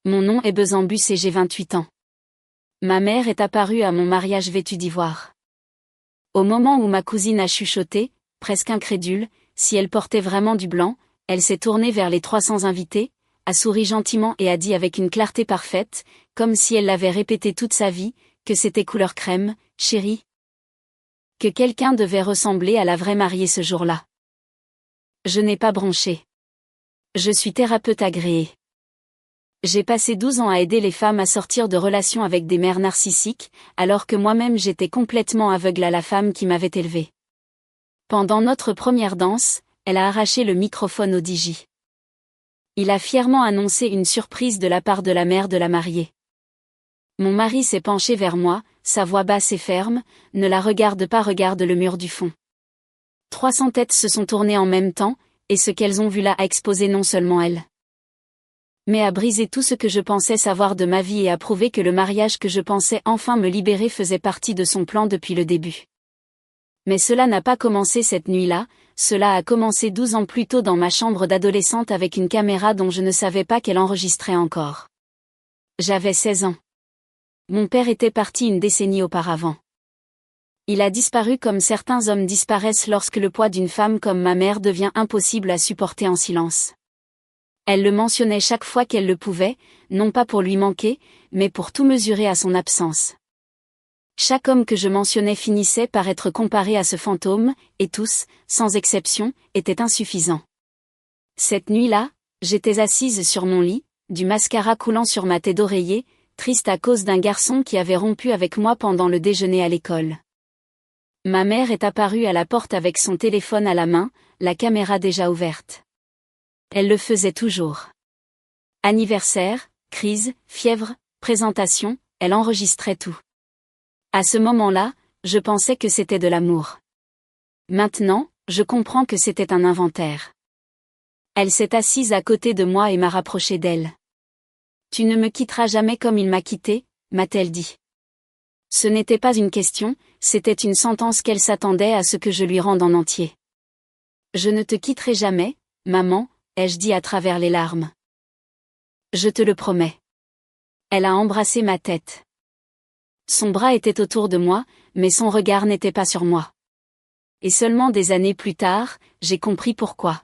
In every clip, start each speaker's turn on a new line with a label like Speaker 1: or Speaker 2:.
Speaker 1: Mon nom est Bezambus et j'ai 28 ans. Ma mère est apparue à mon mariage vêtue d'ivoire. Au moment où ma cousine a chuchoté, presque incrédule, si elle portait vraiment du blanc, elle s'est tournée vers les 300 invités, a souri gentiment et a dit avec une clarté parfaite, comme si elle l'avait répété toute sa vie, que c'était couleur crème, chérie. Que quelqu'un devait ressembler à la vraie mariée ce jour-là. Je n'ai pas bronché. Je suis thérapeute agréée. J'ai passé 12 ans à aider les femmes à sortir de relations avec des mères narcissiques, alors que moi-même j'étais complètement aveugle à la femme qui m'avait élevée. Pendant notre première danse, elle a arraché le microphone au DJ. Il a fièrement annoncé une surprise de la part de la mère de la mariée. Mon mari s'est penché vers moi, sa voix basse et ferme, « Ne la regarde pas, regarde le mur du fond. » 300 têtes se sont tournées en même temps, et ce qu'elles ont vu là a exposé non seulement elle, mais a brisé tout ce que je pensais savoir de ma vie et a prouvé que le mariage que je pensais enfin me libérer faisait partie de son plan depuis le début. Mais cela n'a pas commencé cette nuit-là, cela a commencé 12 ans plus tôt dans ma chambre d'adolescente avec une caméra dont je ne savais pas qu'elle enregistrait encore. J'avais 16 ans. Mon père était parti une décennie auparavant. Il a disparu comme certains hommes disparaissent lorsque le poids d'une femme comme ma mère devient impossible à supporter en silence. Elle le mentionnait chaque fois qu'elle le pouvait, non pas pour lui manquer, mais pour tout mesurer à son absence. Chaque homme que je mentionnais finissait par être comparé à ce fantôme, et tous, sans exception, étaient insuffisants. Cette nuit-là, j'étais assise sur mon lit, du mascara coulant sur ma tête d'oreiller, triste à cause d'un garçon qui avait rompu avec moi pendant le déjeuner à l'école. Ma mère est apparue à la porte avec son téléphone à la main, la caméra déjà ouverte. Elle le faisait toujours. Anniversaire, crise, fièvre, présentation, elle enregistrait tout. À ce moment-là, je pensais que c'était de l'amour. Maintenant, je comprends que c'était un inventaire. Elle s'est assise à côté de moi et m'a rapproché d'elle. « Tu ne me quitteras jamais comme il m'a quitté », m'a-t-elle dit. Ce n'était pas une question, c'était une sentence qu'elle s'attendait à ce que je lui rende en entier. « Je ne te quitterai jamais, maman », ai-je dit à travers les larmes. « Je te le promets. » Elle a embrassé ma tête. Son bras était autour de moi, mais son regard n'était pas sur moi. Et seulement des années plus tard, j'ai compris pourquoi.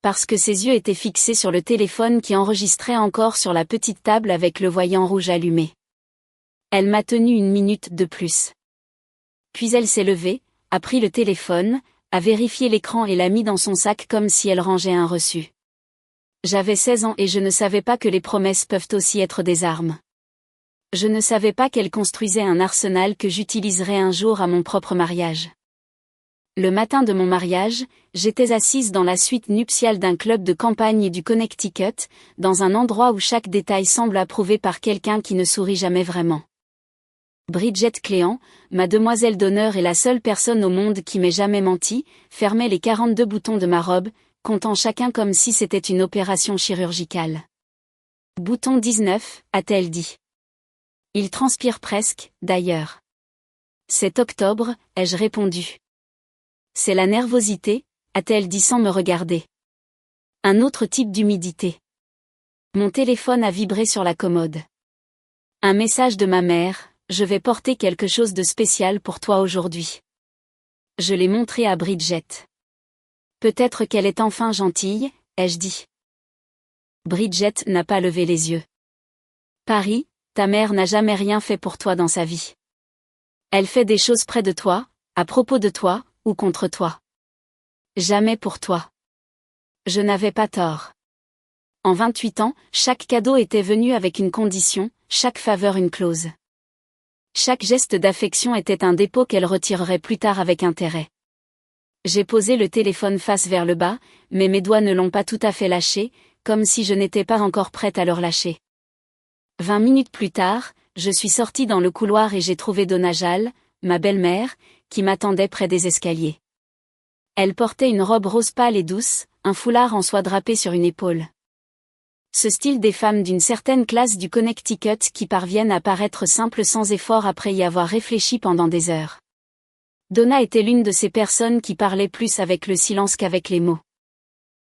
Speaker 1: Parce que ses yeux étaient fixés sur le téléphone qui enregistrait encore sur la petite table avec le voyant rouge allumé. Elle m'a tenu 1 minute de plus. Puis elle s'est levée, a pris le téléphone, a vérifié l'écran et l'a mis dans son sac comme si elle rangeait un reçu. J'avais 16 ans et je ne savais pas que les promesses peuvent aussi être des armes. Je ne savais pas qu'elle construisait un arsenal que j'utiliserais un jour à mon propre mariage. Le matin de mon mariage, j'étais assise dans la suite nuptiale d'un club de campagne du Connecticut, dans un endroit où chaque détail semble approuvé par quelqu'un qui ne sourit jamais vraiment. Bridget Cléant, ma demoiselle d'honneur et la seule personne au monde qui m'ait jamais menti, fermait les 42 boutons de ma robe, comptant chacun comme si c'était une opération chirurgicale. « Bouton 19, a-t-elle dit. Il transpire presque, d'ailleurs. « C'est octobre, ai-je répondu. C'est la nervosité, a-t-elle dit sans me regarder. Un autre type d'humidité. Mon téléphone a vibré sur la commode. Un message de ma mère, je vais porter quelque chose de spécial pour toi aujourd'hui. Je l'ai montré à Bridget. Peut-être qu'elle est enfin gentille, ai-je dit. Bridget n'a pas levé les yeux. Paris, ta mère n'a jamais rien fait pour toi dans sa vie. Elle fait des choses près de toi, à propos de toi, ou contre toi. Jamais pour toi. Je n'avais pas tort. En 28 ans, chaque cadeau était venu avec une condition, chaque faveur une clause. Chaque geste d'affection était un dépôt qu'elle retirerait plus tard avec intérêt. J'ai posé le téléphone face vers le bas, mais mes doigts ne l'ont pas tout à fait lâché, comme si je n'étais pas encore prête à le relâcher. 20 minutes plus tard, je suis sortie dans le couloir et j'ai trouvé Donna Jal, ma belle-mère, qui m'attendait près des escaliers. Elle portait une robe rose pâle et douce, un foulard en soie drapé sur une épaule. Ce style des femmes d'une certaine classe du Connecticut qui parviennent à paraître simples sans effort après y avoir réfléchi pendant des heures. Donna était l'une de ces personnes qui parlaient plus avec le silence qu'avec les mots.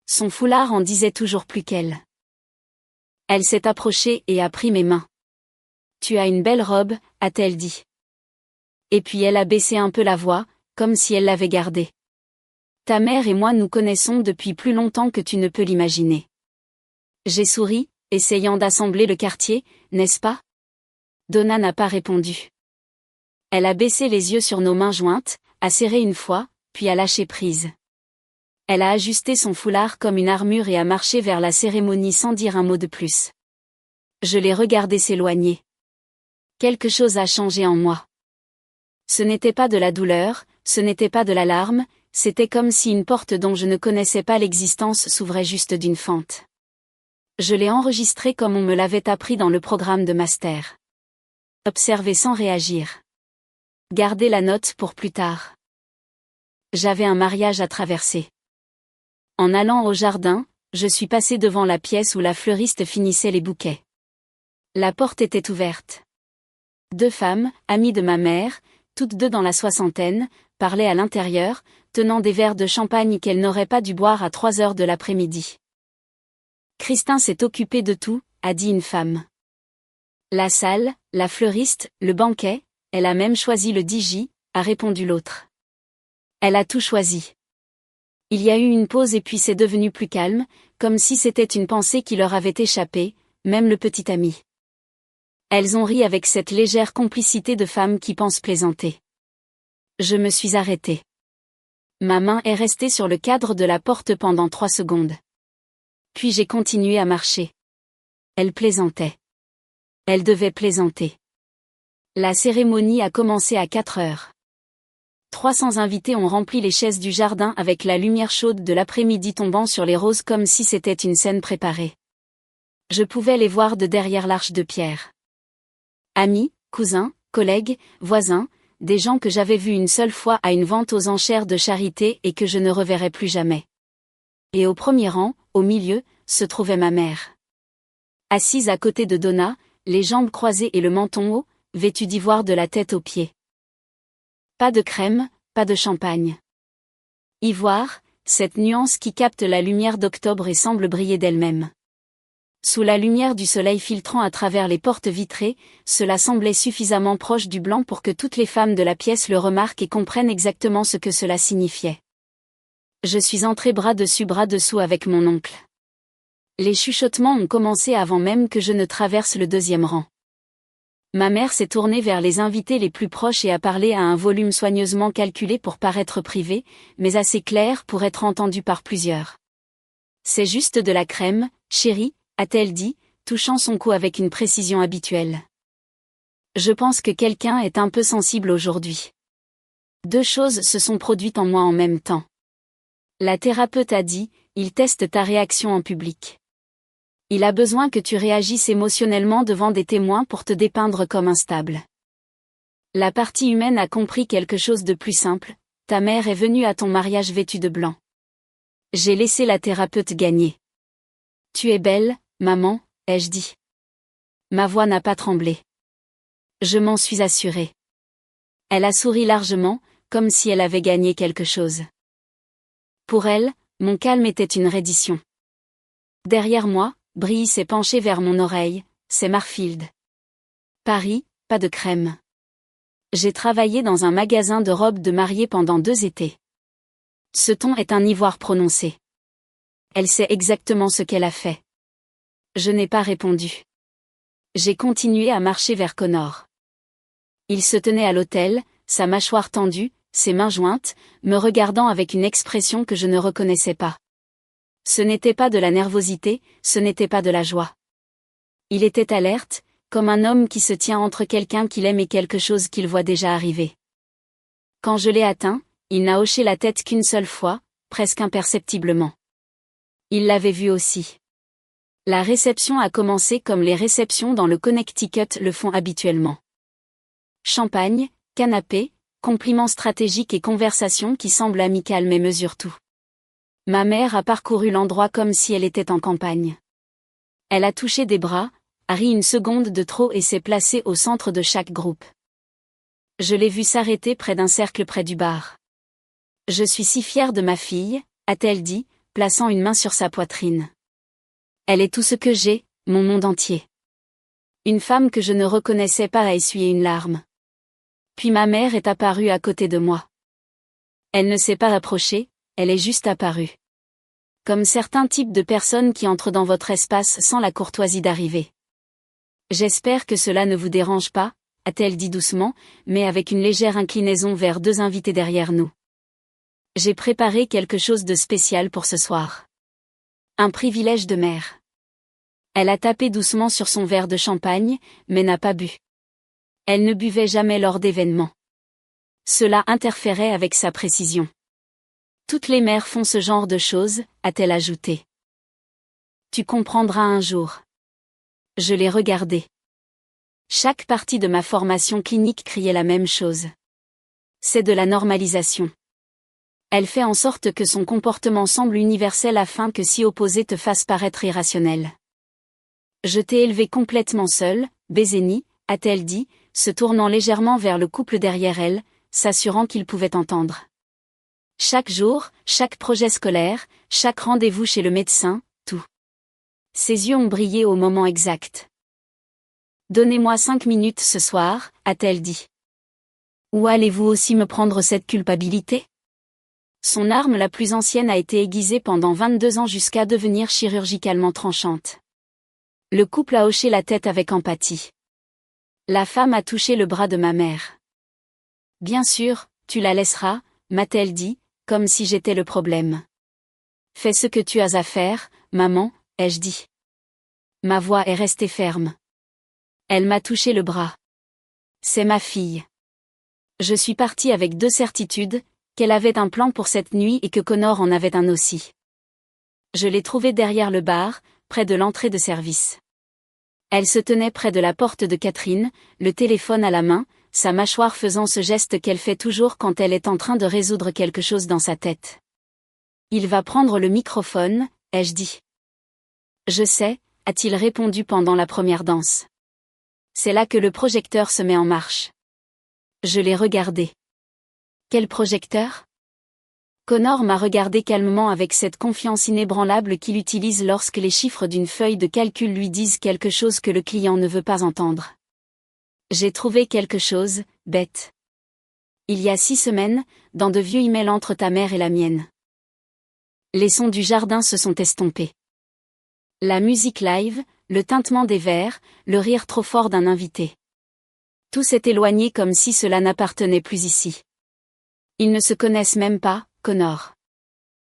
Speaker 1: Son foulard en disait toujours plus qu'elle. Elle s'est approchée et a pris mes mains. Tu as une belle robe, a-t-elle dit. Et puis elle a baissé un peu la voix, comme si elle l'avait gardée. Ta mère et moi nous connaissons depuis plus longtemps que tu ne peux l'imaginer. J'ai souri, essayant d'assembler le quartier, n'est-ce pas? Donna n'a pas répondu. Elle a baissé les yeux sur nos mains jointes, a serré une fois, puis a lâché prise. Elle a ajusté son foulard comme une armure et a marché vers la cérémonie sans dire un mot de plus. Je l'ai regardée s'éloigner. Quelque chose a changé en moi. Ce n'était pas de la douleur, ce n'était pas de l'alarme, c'était comme si une porte dont je ne connaissais pas l'existence s'ouvrait juste d'une fente. Je l'ai enregistrée comme on me l'avait appris dans le programme de master. Observer sans réagir. Garder la note pour plus tard. J'avais un mariage à traverser. En allant au jardin, je suis passé devant la pièce où la fleuriste finissait les bouquets. La porte était ouverte. 2 femmes, amies de ma mère, toutes 2 dans la soixantaine, parlaient à l'intérieur, tenant des verres de champagne qu'elles n'auraient pas dû boire à 3 heures de l'après-midi. Christin s'est occupé de tout, a dit une femme. La salle, la fleuriste, le banquet, elle a même choisi le DJ, a répondu l'autre. Elle a tout choisi. Il y a eu une pause et puis c'est devenu plus calme, comme si c'était une pensée qui leur avait échappé, même le petit ami. Elles ont ri avec cette légère complicité de femmes qui pensent plaisanter. Je me suis arrêtée. Ma main est restée sur le cadre de la porte pendant 3 secondes. Puis j'ai continué à marcher. Elle plaisantait. Elle devait plaisanter. La cérémonie a commencé à 4 heures. 300 invités ont rempli les chaises du jardin avec la lumière chaude de l'après-midi tombant sur les roses comme si c'était une scène préparée. Je pouvais les voir de derrière l'arche de pierre. Amis, cousins, collègues, voisins, des gens que j'avais vus une seule fois à une vente aux enchères de charité et que je ne reverrai plus jamais. Et au premier rang, au milieu, se trouvait ma mère. Assise à côté de Donna, les jambes croisées et le menton haut, vêtue d'ivoire de la tête aux pieds. Pas de crème, pas de champagne. Ivoire, cette nuance qui capte la lumière d'octobre et semble briller d'elle-même. Sous la lumière du soleil filtrant à travers les portes vitrées, cela semblait suffisamment proche du blanc pour que toutes les femmes de la pièce le remarquent et comprennent exactement ce que cela signifiait. Je suis entrée bras dessus bras dessous avec mon oncle. Les chuchotements ont commencé avant même que je ne traverse le 2e rang. Ma mère s'est tournée vers les invités les plus proches et a parlé à un volume soigneusement calculé pour paraître privé, mais assez clair pour être entendu par plusieurs. C'est juste de la crème, chérie, a-t-elle dit, touchant son cou avec une précision habituelle. Je pense que quelqu'un est un peu sensible aujourd'hui. 2 choses se sont produites en moi en même temps. La thérapeute a dit, il teste ta réaction en public. Il a besoin que tu réagisses émotionnellement devant des témoins pour te dépeindre comme instable. La partie humaine a compris quelque chose de plus simple, ta mère est venue à ton mariage vêtue de blanc. J'ai laissé la thérapeute gagner. Tu es belle, maman, ai-je dit. Ma voix n'a pas tremblé. Je m'en suis assurée. Elle a souri largement, comme si elle avait gagné quelque chose. Pour elle, mon calme était une reddition. Derrière moi, Brie s'est penché vers mon oreille, c'est Marfield. Paris, pas de crème. J'ai travaillé dans un magasin de robes de mariée pendant 2 étés. Ce ton est un ivoire prononcé. Elle sait exactement ce qu'elle a fait. Je n'ai pas répondu. J'ai continué à marcher vers Connor. Il se tenait à l'autel, sa mâchoire tendue, ses mains jointes, me regardant avec une expression que je ne reconnaissais pas. Ce n'était pas de la nervosité, ce n'était pas de la joie. Il était alerte, comme un homme qui se tient entre quelqu'un qu'il aime et quelque chose qu'il voit déjà arriver. Quand je l'ai atteint, il n'a hoché la tête qu'une seule fois, presque imperceptiblement. Il l'avait vu aussi. La réception a commencé comme les réceptions dans le Connecticut le font habituellement. Champagne, canapé, compliments stratégiques et conversations qui semblent amicales mais mesurent tout. Ma mère a parcouru l'endroit comme si elle était en campagne. Elle a touché des bras, a ri une seconde de trop et s'est placée au centre de chaque groupe. Je l'ai vue s'arrêter près d'un cercle près du bar. Je suis si fière de ma fille, a-t-elle dit, plaçant une main sur sa poitrine. Elle est tout ce que j'ai, Mon monde entier. Une femme que je ne reconnaissais pas a essuyé une larme. Puis ma mère est apparue à côté de moi. Elle ne s'est pas approchée, elle est juste apparue. Comme certains types de personnes qui entrent dans votre espace sans la courtoisie d'arriver. J'espère que cela ne vous dérange pas, a-t-elle dit doucement, mais avec une légère inclinaison vers deux invités derrière nous. J'ai préparé quelque chose de spécial pour ce soir. Un privilège de mère. Elle a tapé doucement sur son verre de champagne, mais n'a pas bu. Elle ne buvait jamais lors d'événements. Cela interférait avec sa précision. Toutes les mères font ce genre de choses, a-t-elle ajouté. Tu comprendras un jour. Je l'ai regardée. Chaque partie de ma formation clinique criait la même chose. C'est de la normalisation. Elle fait en sorte que son comportement semble universel afin que s'y opposer te fasse paraître irrationnel. Je t'ai élevé complètement seule, Bézénie, a-t-elle dit, se tournant légèrement vers le couple derrière elle, s'assurant qu'il pouvait entendre. Chaque jour, chaque projet scolaire, chaque rendez-vous chez le médecin, tout. Ses yeux ont brillé au moment exact. Donnez-moi 5 minutes ce soir, a-t-elle dit. Ou allez-vous aussi me prendre cette culpabilité? Son arme la plus ancienne a été aiguisée pendant 22 ans jusqu'à devenir chirurgicalement tranchante. Le couple a hoché la tête avec empathie. La femme a touché le bras de ma mère. Bien sûr, tu la laisseras, m'a-t-elle dit, comme si j'étais le problème. Fais ce que tu as à faire, maman, ai-je dit. Ma voix est restée ferme. Elle m'a touché le bras. C'est ma fille. Je suis partie avec deux certitudes, qu'elle avait un plan pour cette nuit et que Connor en avait un aussi. Je l'ai trouvée derrière le bar, près de l'entrée de service. Elle se tenait près de la porte de Catherine, le téléphone à la main, sa mâchoire faisant ce geste qu'elle fait toujours quand elle est en train de résoudre quelque chose dans sa tête. Il va prendre le microphone, ai-je dit. Je sais, a-t-il répondu pendant la première danse. C'est là que le projecteur se met en marche. Je l'ai regardé. Quel projecteur? Connor m'a regardé calmement avec cette confiance inébranlable qu'il utilise lorsque les chiffres d'une feuille de calcul lui disent quelque chose que le client ne veut pas entendre. J'ai trouvé quelque chose, bête. Il y a 6 semaines, dans de vieux emails entre ta mère et la mienne. Les sons du jardin se sont estompés. La musique live, le tintement des verres, le rire trop fort d'un invité. Tout s'est éloigné comme si cela n'appartenait plus ici. Ils ne se connaissent même pas, Connor.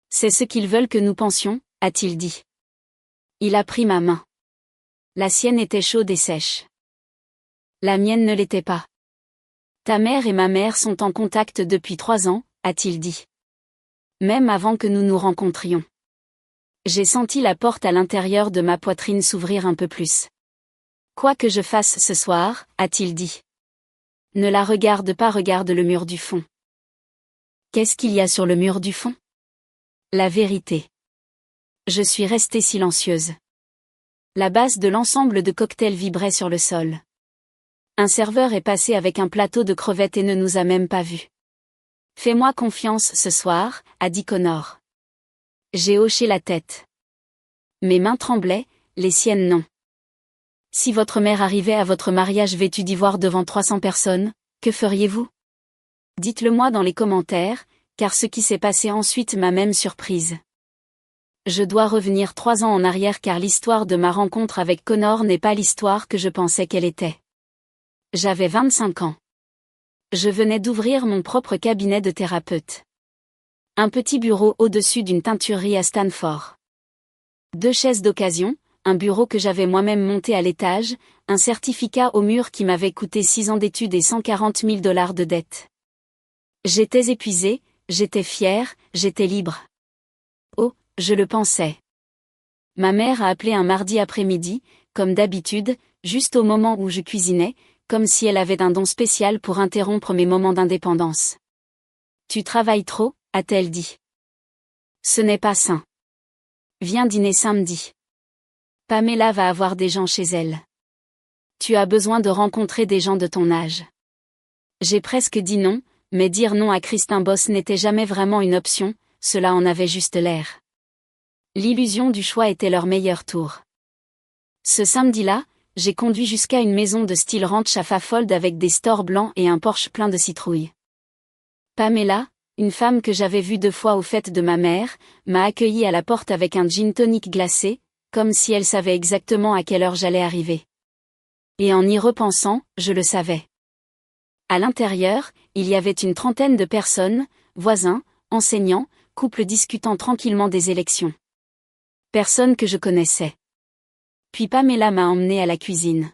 Speaker 1: C'est ce qu'ils veulent que nous pensions, a-t-il dit. Il a pris ma main. La sienne était chaude et sèche. La mienne ne l'était pas. Ta mère et ma mère sont en contact depuis 3 ans, a-t-il dit. Même avant que nous nous rencontrions. J'ai senti la porte à l'intérieur de ma poitrine s'ouvrir un peu plus. Quoi que je fasse ce soir, a-t-il dit. Ne la regarde pas, regarde le mur du fond. Qu'est-ce qu'il y a sur le mur du fond? La vérité. Je suis restée silencieuse. La base de l'ensemble de cocktails vibrait sur le sol. Un serveur est passé avec un plateau de crevettes et ne nous a même pas vus. Fais-moi confiance ce soir, a dit Connor. J'ai hoché la tête. Mes mains tremblaient, les siennes non. Si votre mère arrivait à votre mariage vêtue d'ivoire devant 300 personnes, que feriez-vous? Dites-le-moi dans les commentaires, car ce qui s'est passé ensuite m'a même surprise. Je dois revenir 3 ans en arrière car l'histoire de ma rencontre avec Connor n'est pas l'histoire que je pensais qu'elle était. J'avais 25 ans. Je venais d'ouvrir mon propre cabinet de thérapeute. Un petit bureau au-dessus d'une teinturerie à Stanford. 2 chaises d'occasion, un bureau que j'avais moi-même monté à l'étage, un certificat au mur qui m'avait coûté 6 ans d'études et 140 000 $ de dettes. J'étais épuisée, j'étais fière, j'étais libre. Oh, je le pensais. Ma mère a appelé un mardi après-midi, comme d'habitude, juste au moment où je cuisinais, comme si elle avait un don spécial pour interrompre mes moments d'indépendance. Tu travailles trop, a-t-elle dit. Ce n'est pas sain. Viens dîner samedi. Pamela va avoir des gens chez elle. Tu as besoin de rencontrer des gens de ton âge. J'ai presque dit non, mais dire non à Christin Boss n'était jamais vraiment une option, cela en avait juste l'air. L'illusion du choix était leur meilleur tour. Ce samedi-là, j'ai conduit jusqu'à une maison de style ranch à Fafold avec des stores blancs et un Porsche plein de citrouilles. Pamela, une femme que j'avais vue 2 fois aux fêtes de ma mère, m'a accueillie à la porte avec un gin tonic glacé, comme si elle savait exactement à quelle heure j'allais arriver. Et en y repensant, je le savais. À l'intérieur, il y avait une trentaine de personnes, voisins, enseignants, couples discutant tranquillement des élections. Personne que je connaissais. Puis Pamela m'a emmenée à la cuisine.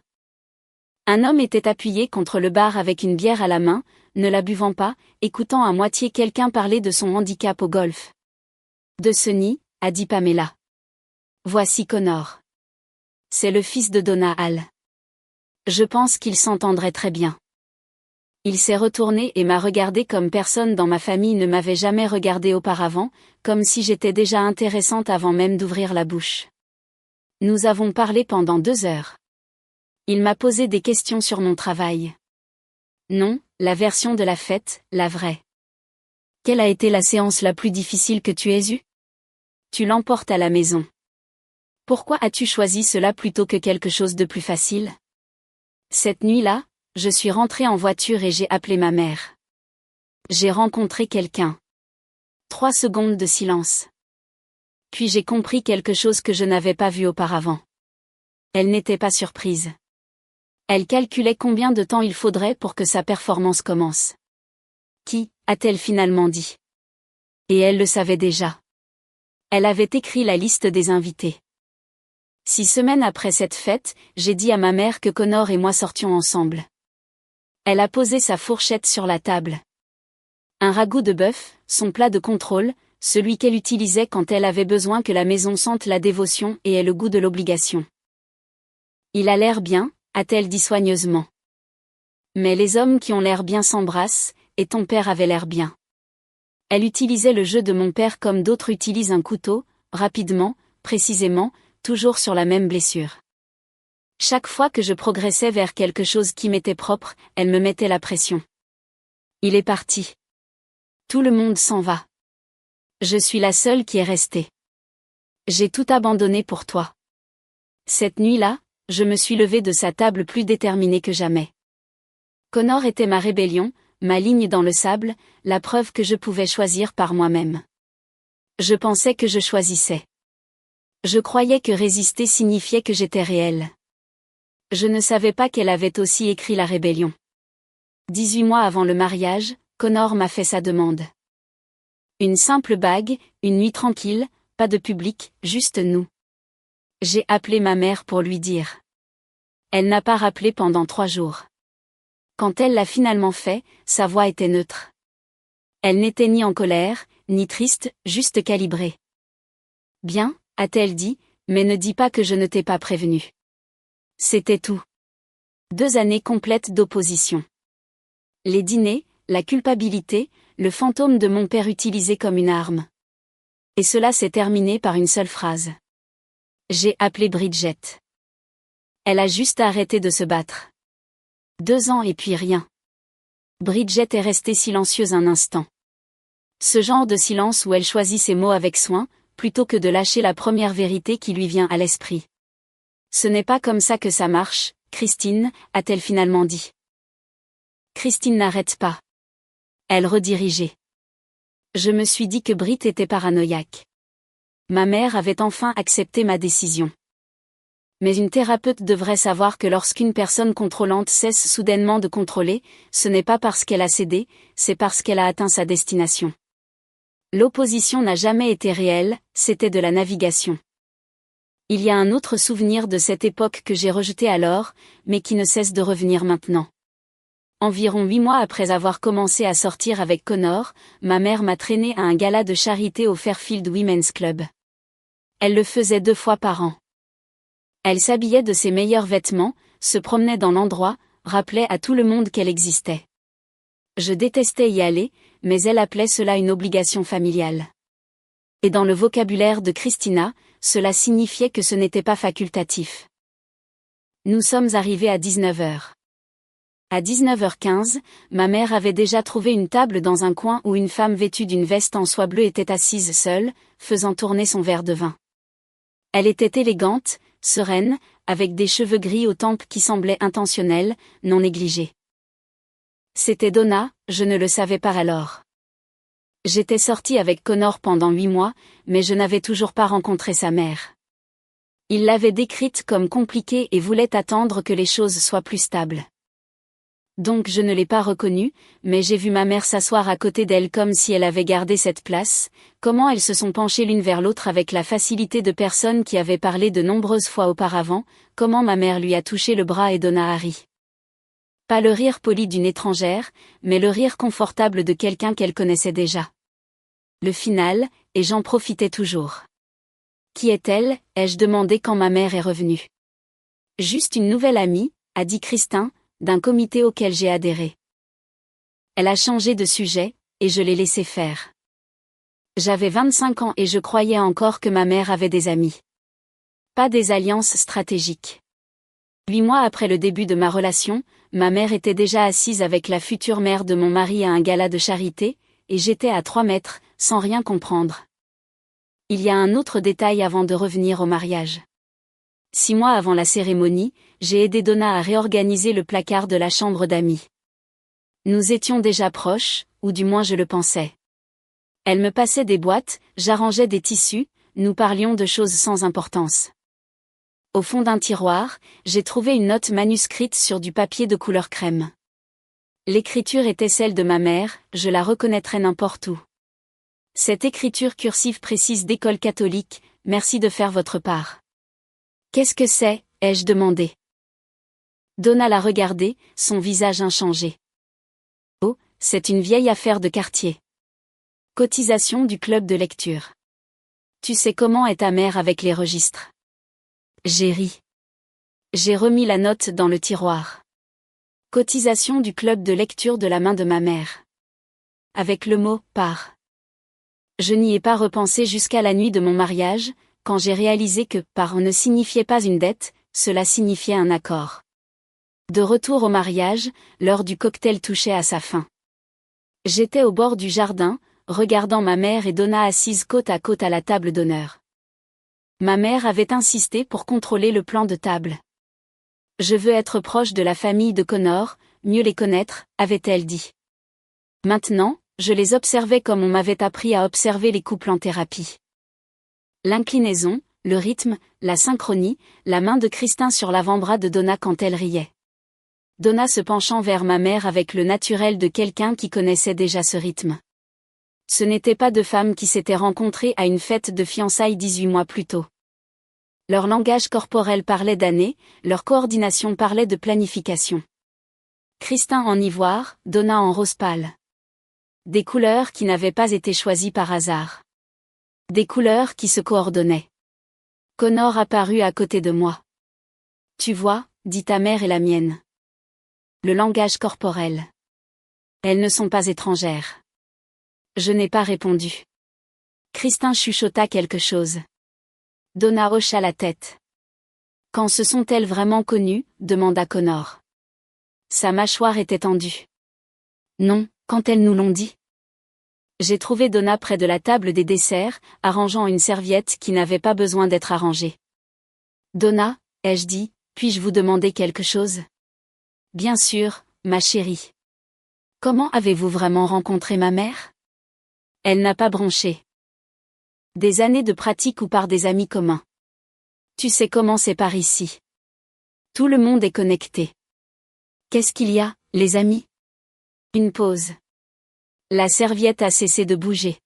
Speaker 1: Un homme était appuyé contre le bar avec une bière à la main, ne la buvant pas, écoutant à moitié quelqu'un parler de son handicap au golf. De Sonny, a dit Pamela. Voici Connor. C'est le fils de Donna Hall. Je pense qu'il s'entendrait très bien. Il s'est retourné et m'a regardé comme personne dans ma famille ne m'avait jamais regardé auparavant, comme si j'étais déjà intéressante avant même d'ouvrir la bouche. Nous avons parlé pendant 2 heures. Il m'a posé des questions sur mon travail. Non, la version de la fête, la vraie. Quelle a été la séance la plus difficile que tu aies eue? Tu l'emportes à la maison. Pourquoi as-tu choisi cela plutôt que quelque chose de plus facile? Cette nuit-là, je suis rentrée en voiture et j'ai appelé ma mère. J'ai rencontré quelqu'un. 3 secondes de silence. Puis j'ai compris quelque chose que je n'avais pas vu auparavant. Elle n'était pas surprise. Elle calculait combien de temps il faudrait pour que sa performance commence. Qui, a-t-elle finalement dit? Et elle le savait déjà. Elle avait écrit la liste des invités. 6 semaines après cette fête, j'ai dit à ma mère que Connor et moi sortions ensemble. Elle a posé sa fourchette sur la table. Un ragoût de bœuf, son plat de contrôle, celui qu'elle utilisait quand elle avait besoin que la maison sente la dévotion et ait le goût de l'obligation. Il a l'air bien, a-t-elle dit soigneusement. Mais les hommes qui ont l'air bien s'embrassent, et ton père avait l'air bien. Elle utilisait le jeu de mon père comme d'autres utilisent un couteau, rapidement, précisément, toujours sur la même blessure. Chaque fois que je progressais vers quelque chose qui m'était propre, elle me mettait la pression. Il est parti. Tout le monde s'en va. Je suis la seule qui est restée. J'ai tout abandonné pour toi. Cette nuit-là, je me suis levée de sa table plus déterminée que jamais. Connor était ma rébellion, ma ligne dans le sable, la preuve que je pouvais choisir par moi-même. Je pensais que je choisissais. Je croyais que résister signifiait que j'étais réelle. Je ne savais pas qu'elle avait aussi écrit la rébellion. 18 mois avant le mariage, Connor m'a fait sa demande. Une simple bague, une nuit tranquille, pas de public, juste nous. J'ai appelé ma mère pour lui dire. Elle n'a pas rappelé pendant 3 jours. Quand elle l'a finalement fait, sa voix était neutre. Elle n'était ni en colère, ni triste, juste calibrée. Bien, a-t-elle dit, mais ne dis pas que je ne t'ai pas prévenu. C'était tout. 2 années complètes d'opposition. Les dîners, la culpabilité, le fantôme de mon père utilisé comme une arme. Et cela s'est terminé par une seule phrase. J'ai appelé Bridget. Elle a juste arrêté de se battre. 2 ans et puis rien. Bridget est restée silencieuse un instant. Ce genre de silence où elle choisit ses mots avec soin, plutôt que de lâcher la première vérité qui lui vient à l'esprit. Ce n'est pas comme ça que ça marche, Christine, a-t-elle finalement dit. Christine n'arrête pas. Elle redirigeait. Je me suis dit que Brit était paranoïaque. Ma mère avait enfin accepté ma décision. Mais une thérapeute devrait savoir que lorsqu'une personne contrôlante cesse soudainement de contrôler, ce n'est pas parce qu'elle a cédé, c'est parce qu'elle a atteint sa destination. L'opposition n'a jamais été réelle, c'était de la navigation. Il y a un autre souvenir de cette époque que j'ai rejeté alors, mais qui ne cesse de revenir maintenant. Environ 8 mois après avoir commencé à sortir avec Connor, ma mère m'a traîné à un gala de charité au Fairfield Women's Club. Elle le faisait 2 fois par an. Elle s'habillait de ses meilleurs vêtements, se promenait dans l'endroit, rappelait à tout le monde qu'elle existait. Je détestais y aller, mais elle appelait cela une obligation familiale. Et dans le vocabulaire de Christina, cela signifiait que ce n'était pas facultatif. Nous sommes arrivés à 19h. À 19h15, ma mère avait déjà trouvé une table dans un coin où une femme vêtue d'une veste en soie bleue était assise seule, faisant tourner son verre de vin. Elle était élégante, sereine, avec des cheveux gris aux tempes qui semblaient intentionnels, non négligés. C'était Donna, je ne le savais pas alors. J'étais sortie avec Connor pendant 8 mois, mais je n'avais toujours pas rencontré sa mère. Il l'avait décrite comme compliquée et voulait attendre que les choses soient plus stables. Donc je ne l'ai pas reconnue, mais j'ai vu ma mère s'asseoir à côté d'elle comme si elle avait gardé cette place, comment elles se sont penchées l'une vers l'autre avec la facilité de personnes qui avaient parlé de nombreuses fois auparavant, comment ma mère lui a touché le bras et donna à Harry. Pas le rire poli d'une étrangère, mais le rire confortable de quelqu'un qu'elle connaissait déjà. Le final, et j'en profitais toujours. Qui est-elle, ai-je demandé quand ma mère est revenue. Juste une nouvelle amie, a dit Kristin, d'un comité auquel j'ai adhéré. Elle a changé de sujet, et je l'ai laissé faire. J'avais 25 ans et je croyais encore que ma mère avait des amis. Pas des alliances stratégiques. 8 mois après le début de ma relation, ma mère était déjà assise avec la future mère de mon mari à un gala de charité, et j'étais à 3 mètres, sans rien comprendre. Il y a un autre détail avant de revenir au mariage. 6 mois avant la cérémonie, j'ai aidé Donna à réorganiser le placard de la chambre d'amis. Nous étions déjà proches, ou du moins je le pensais. Elle me passait des boîtes, j'arrangeais des tissus, nous parlions de choses sans importance. Au fond d'un tiroir, j'ai trouvé une note manuscrite sur du papier de couleur crème. L'écriture était celle de ma mère, je la reconnaîtrais n'importe où. Cette écriture cursive précise d'école catholique, merci de faire votre part. Qu'est-ce que c'est, ai-je demandé. Donna l'a regardé, son visage inchangé. Oh, c'est une vieille affaire de quartier. Cotisation du club de lecture. Tu sais comment est ta mère avec les registres. J'ai ri. J'ai remis la note dans le tiroir. Cotisation du club de lecture de la main de ma mère. Avec le mot « part ». Je n'y ai pas repensé jusqu'à la nuit de mon mariage, quand j'ai réalisé que « part » ne signifiait pas une dette, cela signifiait un accord. De retour au mariage, l'heure du cocktail touchait à sa fin. J'étais au bord du jardin, regardant ma mère et Donna assises côte à côte à la table d'honneur. Ma mère avait insisté pour contrôler le plan de table. Je veux être proche de la famille de Connor, mieux les connaître, avait-elle dit. Maintenant, je les observais comme on m'avait appris à observer les couples en thérapie. L'inclinaison, le rythme, la synchronie, la main de Kristin sur l'avant-bras de Donna quand elle riait. Donna se penchant vers ma mère avec le naturel de quelqu'un qui connaissait déjà ce rythme. Ce n'étaient pas deux femmes qui s'étaient rencontrées à une fête de fiançailles 18 mois plus tôt. Leur langage corporel parlait d'années, leur coordination parlait de planification. Kristin en ivoire, Donna en rose pâle. Des couleurs qui n'avaient pas été choisies par hasard. Des couleurs qui se coordonnaient. Connor apparut à côté de moi. Tu vois, dit ta mère et la mienne. Le langage corporel. Elles ne sont pas étrangères. Je n'ai pas répondu. Kristin chuchota quelque chose. Donna hocha la tête. Quand se sont-elles vraiment connues, demanda Connor. Sa mâchoire était tendue. Non, quand elles nous l'ont dit. J'ai trouvé Donna près de la table des desserts, arrangeant une serviette qui n'avait pas besoin d'être arrangée. Donna, ai-je dit, puis-je vous demander quelque chose? Bien sûr, ma chérie. Comment avez-vous vraiment rencontré ma mère? Elle n'a pas bronché. Des années de pratique ou par des amis communs. Tu sais comment c'est par ici. Tout le monde est connecté. Qu'est-ce qu'il y a, les amis? Une pause. La serviette a cessé de bouger.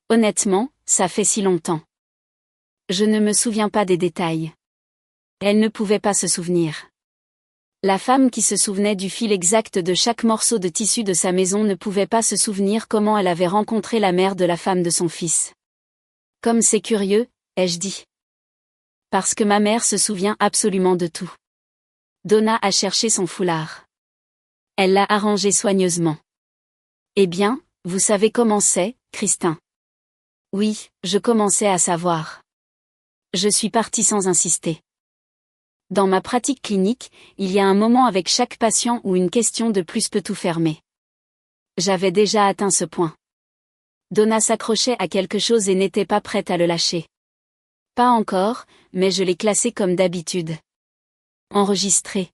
Speaker 1: Honnêtement, ça fait si longtemps. Je ne me souviens pas des détails. Elle ne pouvait pas se souvenir. La femme qui se souvenait du fil exact de chaque morceau de tissu de sa maison ne pouvait pas se souvenir comment elle avait rencontré la mère de la femme de son fils. Comme c'est curieux, ai-je dit. Parce que ma mère se souvient absolument de tout. Donna a cherché son foulard. Elle l'a arrangé soigneusement. Eh bien, vous savez comment c'est, Kristin. Oui, je commençais à savoir. Je suis partie sans insister. Dans ma pratique clinique, il y a un moment avec chaque patient où une question de plus peut tout fermer. J'avais déjà atteint ce point. Donna s'accrochait à quelque chose et n'était pas prête à le lâcher. Pas encore, mais je l'ai classé comme d'habitude. Enregistrer.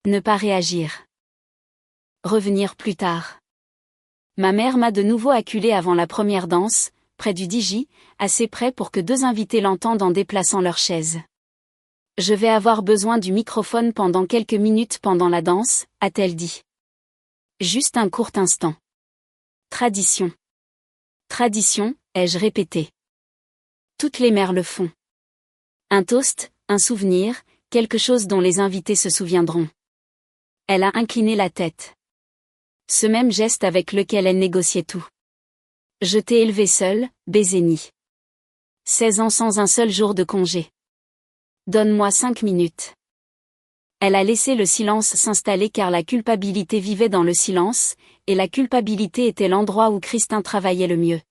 Speaker 1: Ne pas réagir. Revenir plus tard. Ma mère m'a de nouveau acculé avant la première danse, près du DJ, assez près pour que 2 invités l'entendent en déplaçant leur chaise. Je vais avoir besoin du microphone pendant quelques minutes pendant la danse, a-t-elle dit. Juste un court instant. Tradition. Tradition, ai-je répété. Toutes les mères le font. Un toast, un souvenir, quelque chose dont les invités se souviendront. Elle a incliné la tête. Ce même geste avec lequel elle négociait tout. Je t'ai élevé seule, Bézénie. 16 ans sans un seul jour de congé. Donne-moi 5 minutes. Elle a laissé le silence s'installer car la culpabilité vivait dans le silence, et la culpabilité était l'endroit où Christin travaillait le mieux.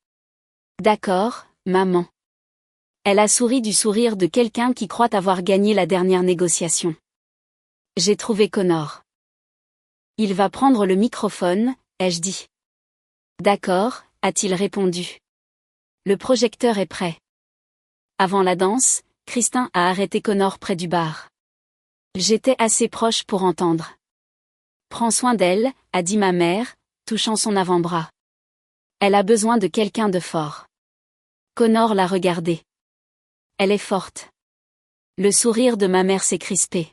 Speaker 1: D'accord, maman. Elle a souri du sourire de quelqu'un qui croit avoir gagné la dernière négociation. J'ai trouvé Connor. Il va prendre le microphone, ai-je dit. D'accord, a-t-il répondu. Le projecteur est prêt. Avant la danse, Christin a arrêté Connor près du bar. J'étais assez proche pour entendre. Prends soin d'elle, a dit ma mère, touchant son avant-bras. Elle a besoin de quelqu'un de fort. Connor l'a regardé. Elle est forte. Le sourire de ma mère s'est crispé.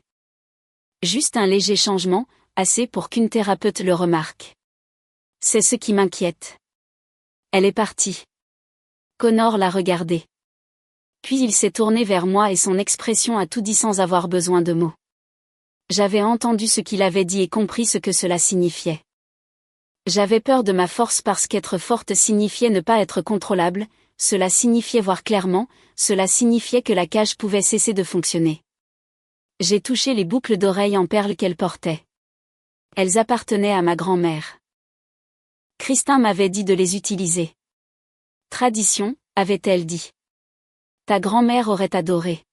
Speaker 1: Juste un léger changement, assez pour qu'une thérapeute le remarque. C'est ce qui m'inquiète. Elle est partie. Connor l'a regardé. Puis il s'est tourné vers moi et son expression a tout dit sans avoir besoin de mots. J'avais entendu ce qu'il avait dit et compris ce que cela signifiait. J'avais peur de ma force parce qu'être forte signifiait ne pas être contrôlable, cela signifiait voir clairement, cela signifiait que la cage pouvait cesser de fonctionner. J'ai touché les boucles d'oreilles en perles qu'elle portait. Elles appartenaient à ma grand-mère. Christin m'avait dit de les utiliser. Tradition, avait-elle dit. Ta grand-mère aurait adoré.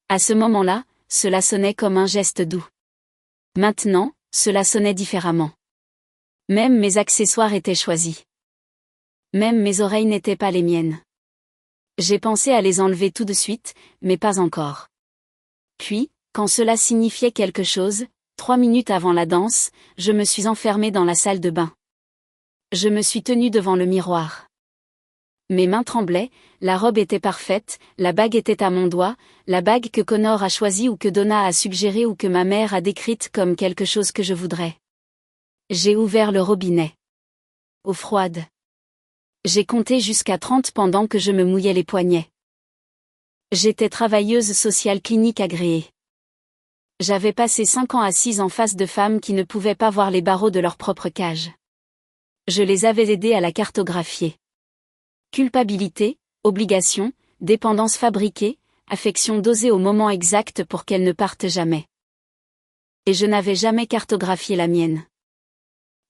Speaker 1: À ce moment-là, cela sonnait comme un geste doux. Maintenant, cela sonnait différemment. Même mes accessoires étaient choisis. Même mes oreilles n'étaient pas les miennes. J'ai pensé à les enlever tout de suite, mais pas encore. Puis, quand cela signifiait quelque chose, 3 minutes avant la danse, je me suis enfermée dans la salle de bain. Je me suis tenue devant le miroir. Mes mains tremblaient, la robe était parfaite, la bague était à mon doigt, la bague que Connor a choisie ou que Donna a suggérée ou que ma mère a décrite comme quelque chose que je voudrais. J'ai ouvert le robinet. Eau froide. J'ai compté jusqu'à 30 pendant que je me mouillais les poignets. J'étais travailleuse sociale clinique agréée. J'avais passé 5 ans assise en face de femmes qui ne pouvaient pas voir les barreaux de leur propre cage. Je les avais aidées à la cartographier. Culpabilité, obligation, dépendance fabriquée, affection dosée au moment exact pour qu'elle ne parte jamais. Et je n'avais jamais cartographié la mienne.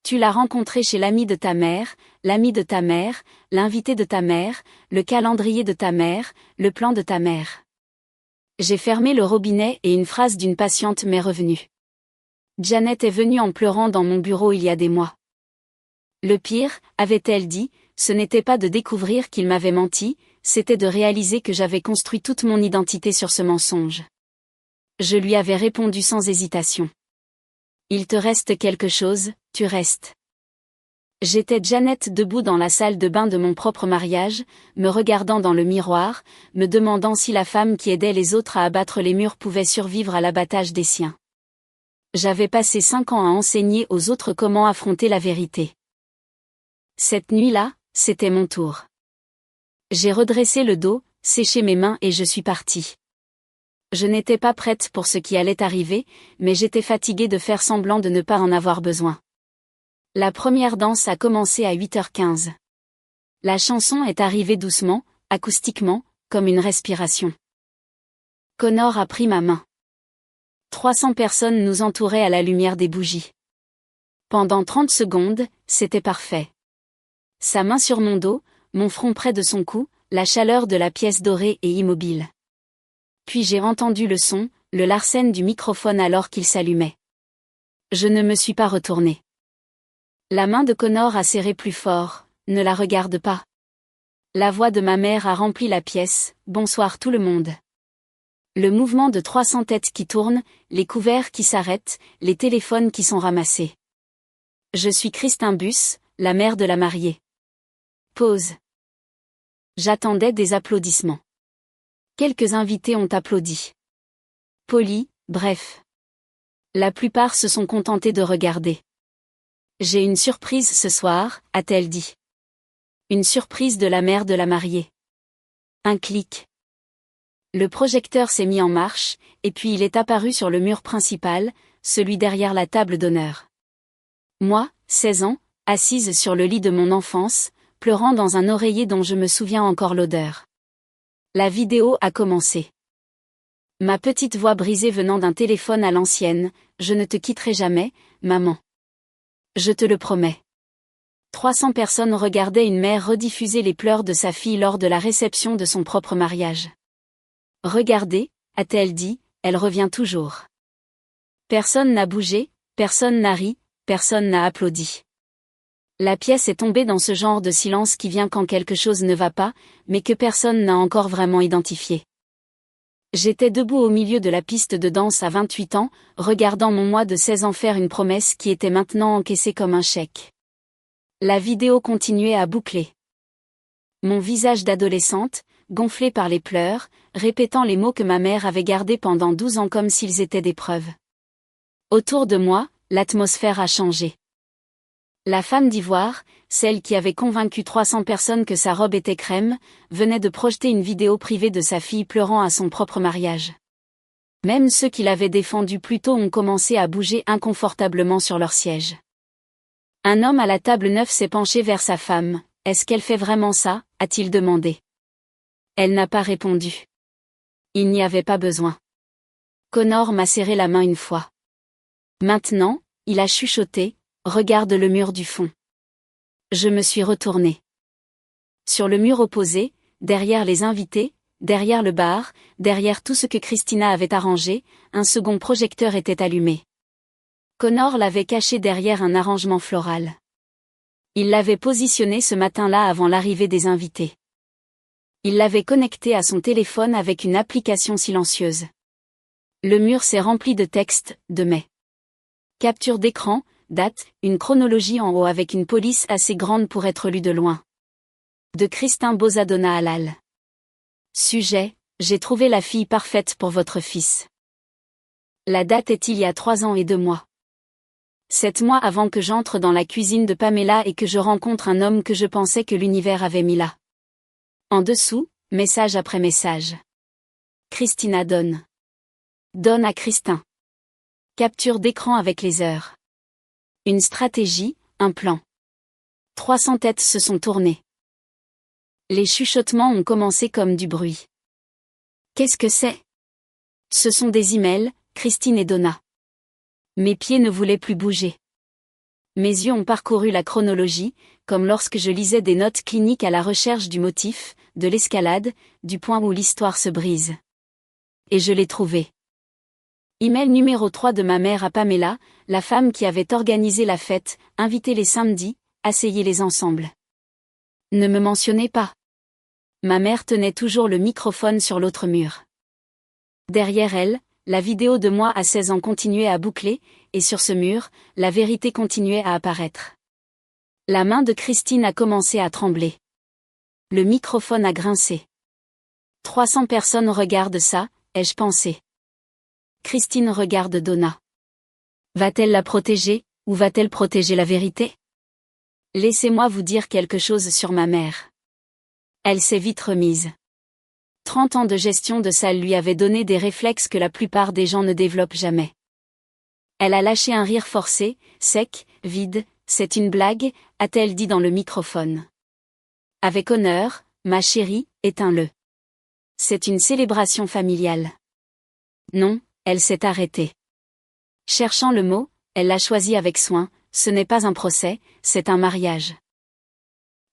Speaker 1: Tu l'as rencontré chez l'ami de ta mère, l'ami de ta mère, l'invité de ta mère, le calendrier de ta mère, le plan de ta mère. J'ai fermé le robinet et une phrase d'une patiente m'est revenue. Janet est venue en pleurant dans mon bureau il y a des mois. Le pire, avait-elle dit, ce n'était pas de découvrir qu'il m'avait menti, c'était de réaliser que j'avais construit toute mon identité sur ce mensonge. Je lui avais répondu sans hésitation. Il te reste quelque chose, tu restes. J'étais Janet debout dans la salle de bain de mon propre mariage, me regardant dans le miroir, me demandant si la femme qui aidait les autres à abattre les murs pouvait survivre à l'abattage des siens. J'avais passé 5 ans à enseigner aux autres comment affronter la vérité. Cette nuit-là, c'était mon tour. J'ai redressé le dos, séché mes mains et je suis partie. Je n'étais pas prête pour ce qui allait arriver, mais j'étais fatiguée de faire semblant de ne pas en avoir besoin. La première danse a commencé à 8h15. La chanson est arrivée doucement, acoustiquement, comme une respiration. Connor a pris ma main. 300 personnes nous entouraient à la lumière des bougies. Pendant 30 secondes, c'était parfait. Sa main sur mon dos, mon front près de son cou, la chaleur de la pièce dorée et immobile. Puis j'ai entendu le son, le larcène du microphone alors qu'il s'allumait. Je ne me suis pas retournée. La main de Connor a serré plus fort, ne la regarde pas. La voix de ma mère a rempli la pièce, bonsoir tout le monde. Le mouvement de 300 têtes qui tournent, les couverts qui s'arrêtent, les téléphones qui sont ramassés. Je suis Christin Bus, la mère de la mariée. Pause. J'attendais des applaudissements. Quelques invités ont applaudi. Polis, bref. La plupart se sont contentés de regarder. J'ai une surprise ce soir, a-t-elle dit. Une surprise de la mère de la mariée. Un clic. Le projecteur s'est mis en marche, et puis il est apparu sur le mur principal, celui derrière la table d'honneur. Moi, 16 ans, assise sur le lit de mon enfance, pleurant dans un oreiller dont je me souviens encore l'odeur. La vidéo a commencé. Ma petite voix brisée venant d'un téléphone à l'ancienne, je ne te quitterai jamais, maman. Je te le promets. 300 personnes regardaient une mère rediffuser les pleurs de sa fille lors de la réception de son propre mariage. Regardez, a-t-elle dit, elle revient toujours. Personne n'a bougé, personne n'a ri, personne n'a applaudi. La pièce est tombée dans ce genre de silence qui vient quand quelque chose ne va pas, mais que personne n'a encore vraiment identifié. J'étais debout au milieu de la piste de danse à 28 ans, regardant mon moi de 16 ans faire une promesse qui était maintenant encaissée comme un chèque. La vidéo continuait à boucler. Mon visage d'adolescente, gonflé par les pleurs, répétant les mots que ma mère avait gardés pendant 12 ans comme s'ils étaient des preuves. Autour de moi, l'atmosphère a changé. La femme d'ivoire, celle qui avait convaincu 300 personnes que sa robe était crème, venait de projeter une vidéo privée de sa fille pleurant à son propre mariage. Même ceux qui l'avaient défendue plus tôt ont commencé à bouger inconfortablement sur leur siège. Un homme à la table 9 s'est penché vers sa femme. « Est-ce qu'elle fait vraiment ça ?» a-t-il demandé. Elle n'a pas répondu. Il n'y avait pas besoin. Connor m'a serré la main une fois. Maintenant, il a chuchoté, « Regarde le mur du fond. » Je me suis retournée. Sur le mur opposé, derrière les invités, derrière le bar, derrière tout ce que Christina avait arrangé, un second projecteur était allumé. Connor l'avait caché derrière un arrangement floral. Il l'avait positionné ce matin-là avant l'arrivée des invités. Il l'avait connecté à son téléphone avec une application silencieuse. Le mur s'est rempli de textes, de mai. Capture d'écran, date, une chronologie en haut avec une police assez grande pour être lue de loin. De Christin Bozadona Halal. Sujet, j'ai trouvé la fille parfaite pour votre fils. La date est il y a 3 ans et 2 mois. 7 mois avant que j'entre dans la cuisine de Pamela et que je rencontre un homme que je pensais que l'univers avait mis là. En dessous, message après message. Christina donne. Donne à Christin. Capture d'écran avec les heures. Une stratégie, un plan. 300 têtes se sont tournées. Les chuchotements ont commencé comme du bruit. Qu'est-ce que c'est ? Ce sont des emails, Christine et Donna. Mes pieds ne voulaient plus bouger. Mes yeux ont parcouru la chronologie, comme lorsque je lisais des notes cliniques à la recherche du motif, de l'escalade, du point où l'histoire se brise. Et je l'ai trouvé. Email numéro 3 de ma mère à Pamela, la femme qui avait organisé la fête, invitez les samedis, asseyez-les ensemble. Ne me mentionnez pas. Ma mère tenait toujours le microphone sur l'autre mur. Derrière elle, la vidéo de moi à 16 ans continuait à boucler, et sur ce mur, la vérité continuait à apparaître. La main de Christine a commencé à trembler. Le microphone a grincé. 300 personnes regardent ça, ai-je pensé. Christine regarde Donna. Va-t-elle la protéger, ou va-t-elle protéger la vérité ? Laissez-moi vous dire quelque chose sur ma mère. Elle s'est vite remise. 30 ans de gestion de salle lui avaient donné des réflexes que la plupart des gens ne développent jamais. Elle a lâché un rire forcé, sec, vide, c'est une blague, a-t-elle dit dans le microphone. Avec honneur, ma chérie, éteins-le. C'est une célébration familiale. Non, elle s'est arrêtée. Cherchant le mot, elle l'a choisi avec soin, ce n'est pas un procès, c'est un mariage.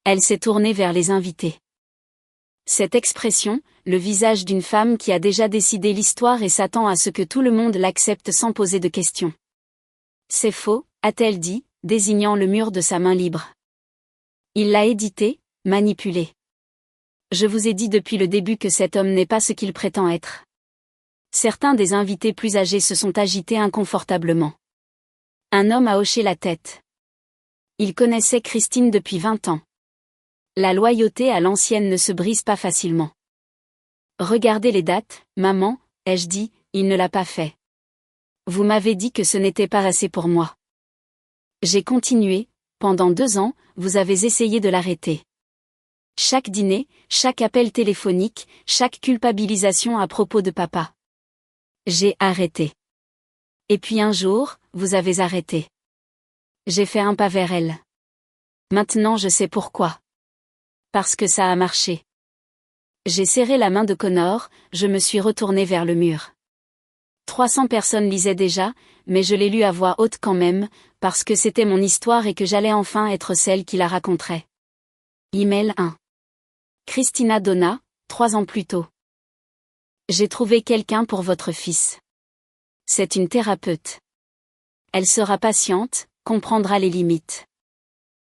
Speaker 1: Elle s'est tournée vers les invités. Cette expression, le visage d'une femme qui a déjà décidé l'histoire et s'attend à ce que tout le monde l'accepte sans poser de questions. C'est faux, a-t-elle dit, désignant le mur de sa main libre. Il l'a édité, manipulé. Je vous ai dit depuis le début que cet homme n'est pas ce qu'il prétend être. Certains des invités plus âgés se sont agités inconfortablement. Un homme a hoché la tête. Il connaissait Christine depuis 20 ans. La loyauté à l'ancienne ne se brise pas facilement. Regardez les dates, maman, ai-je dit, il ne l'a pas fait. Vous m'avez dit que ce n'était pas assez pour moi. J'ai continué, pendant 2 ans, vous avez essayé de l'arrêter. Chaque dîner, chaque appel téléphonique, chaque culpabilisation à propos de papa. J'ai arrêté. Et puis un jour, vous avez arrêté. J'ai fait un pas vers elle. Maintenant je sais pourquoi. Parce que ça a marché. J'ai serré la main de Connor, je me suis retourné vers le mur. 300 personnes lisaient déjà, mais je l'ai lu à voix haute quand même, parce que c'était mon histoire et que j'allais enfin être celle qui la raconterait. Email 1. Christina Donna, 3 ans plus tôt. J'ai trouvé quelqu'un pour votre fils. C'est une thérapeute. Elle sera patiente, comprendra les limites.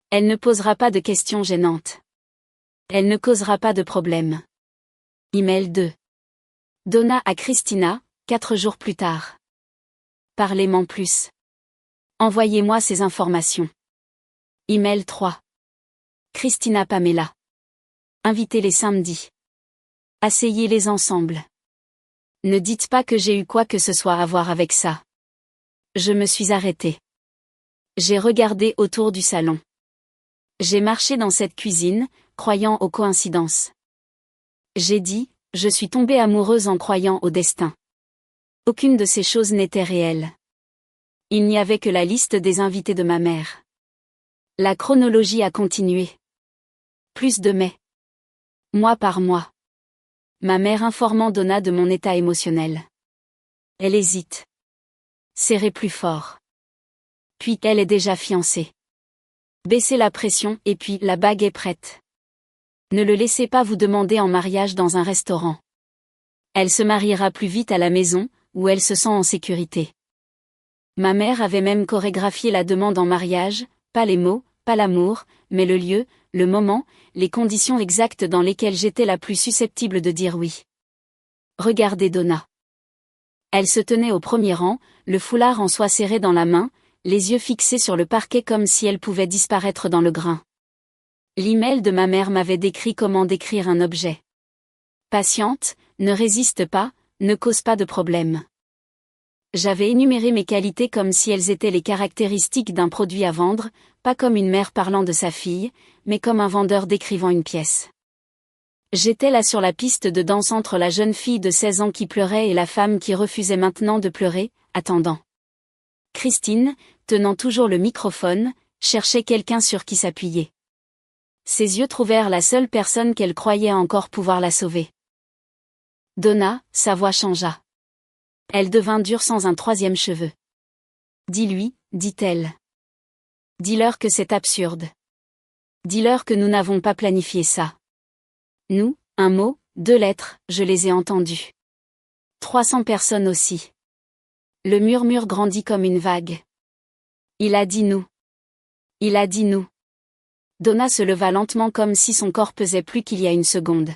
Speaker 1: Elle ne posera pas de questions gênantes. Elle ne causera pas de problèmes. Email 2. Donna à Christina, 4 jours plus tard. Parlez-m'en plus. Envoyez-moi ces informations. Email 3. Christina Pamela. Invitez-les samedi. Asseyez-les ensemble. Ne dites pas que j'ai eu quoi que ce soit à voir avec ça. Je me suis arrêtée. J'ai regardé autour du salon. J'ai marché dans cette cuisine, croyant aux coïncidences. J'ai dit, je suis tombée amoureuse en croyant au destin. Aucune de ces choses n'était réelle. Il n'y avait que la liste des invités de ma mère. La chronologie a continué. Plus de mai. Mois par mois. Ma mère informant Donna de mon état émotionnel. Elle hésite. Serrez plus fort. Puis elle est déjà fiancée. Baissez la pression et puis la bague est prête. Ne le laissez pas vous demander en mariage dans un restaurant. Elle se mariera plus vite à la maison, où elle se sent en sécurité. Ma mère avait même chorégraphié la demande en mariage, pas les mots, pas l'amour, mais le lieu, le moment, les conditions exactes dans lesquelles j'étais la plus susceptible de dire oui. Regardez Donna. Elle se tenait au premier rang, le foulard en soie serré dans la main, les yeux fixés sur le parquet comme si elle pouvait disparaître dans le grain. L'email de ma mère m'avait décrit comment décrire un objet. Patiente, ne résiste pas, ne cause pas de problème. J'avais énuméré mes qualités comme si elles étaient les caractéristiques d'un produit à vendre, pas comme une mère parlant de sa fille, mais comme un vendeur décrivant une pièce. J'étais là sur la piste de danse entre la jeune fille de 16 ans qui pleurait et la femme qui refusait maintenant de pleurer, attendant. Christine, tenant toujours le microphone, cherchait quelqu'un sur qui s'appuyer. Ses yeux trouvèrent la seule personne qu'elle croyait encore pouvoir la sauver. Donna, sa voix changea. Elle devint dure sans un troisième cheveu. Dis-lui, dit-elle. Dis-leur que c'est absurde. Dis-leur que nous n'avons pas planifié ça. Nous, un mot, 2 lettres, je les ai entendus. 300 personnes aussi. Le murmure grandit comme une vague. Il a dit nous. Il a dit nous. Donna se leva lentement comme si son corps pesait plus qu'il y a une seconde.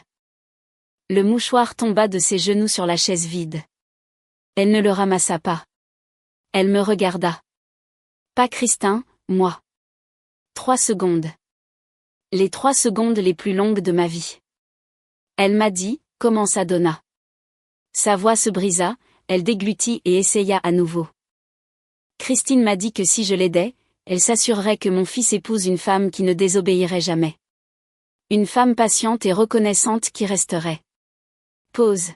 Speaker 1: Le mouchoir tomba de ses genoux sur la chaise vide. Elle ne le ramassa pas. Elle me regarda. Pas Christin, moi. 3 secondes. Les 3 secondes les plus longues de ma vie. Elle m'a dit, commença Donna. Sa voix se brisa, elle déglutit et essaya à nouveau. Christine m'a dit que si je l'aidais, elle s'assurerait que mon fils épouse une femme qui ne désobéirait jamais. Une femme patiente et reconnaissante qui resterait. Pause.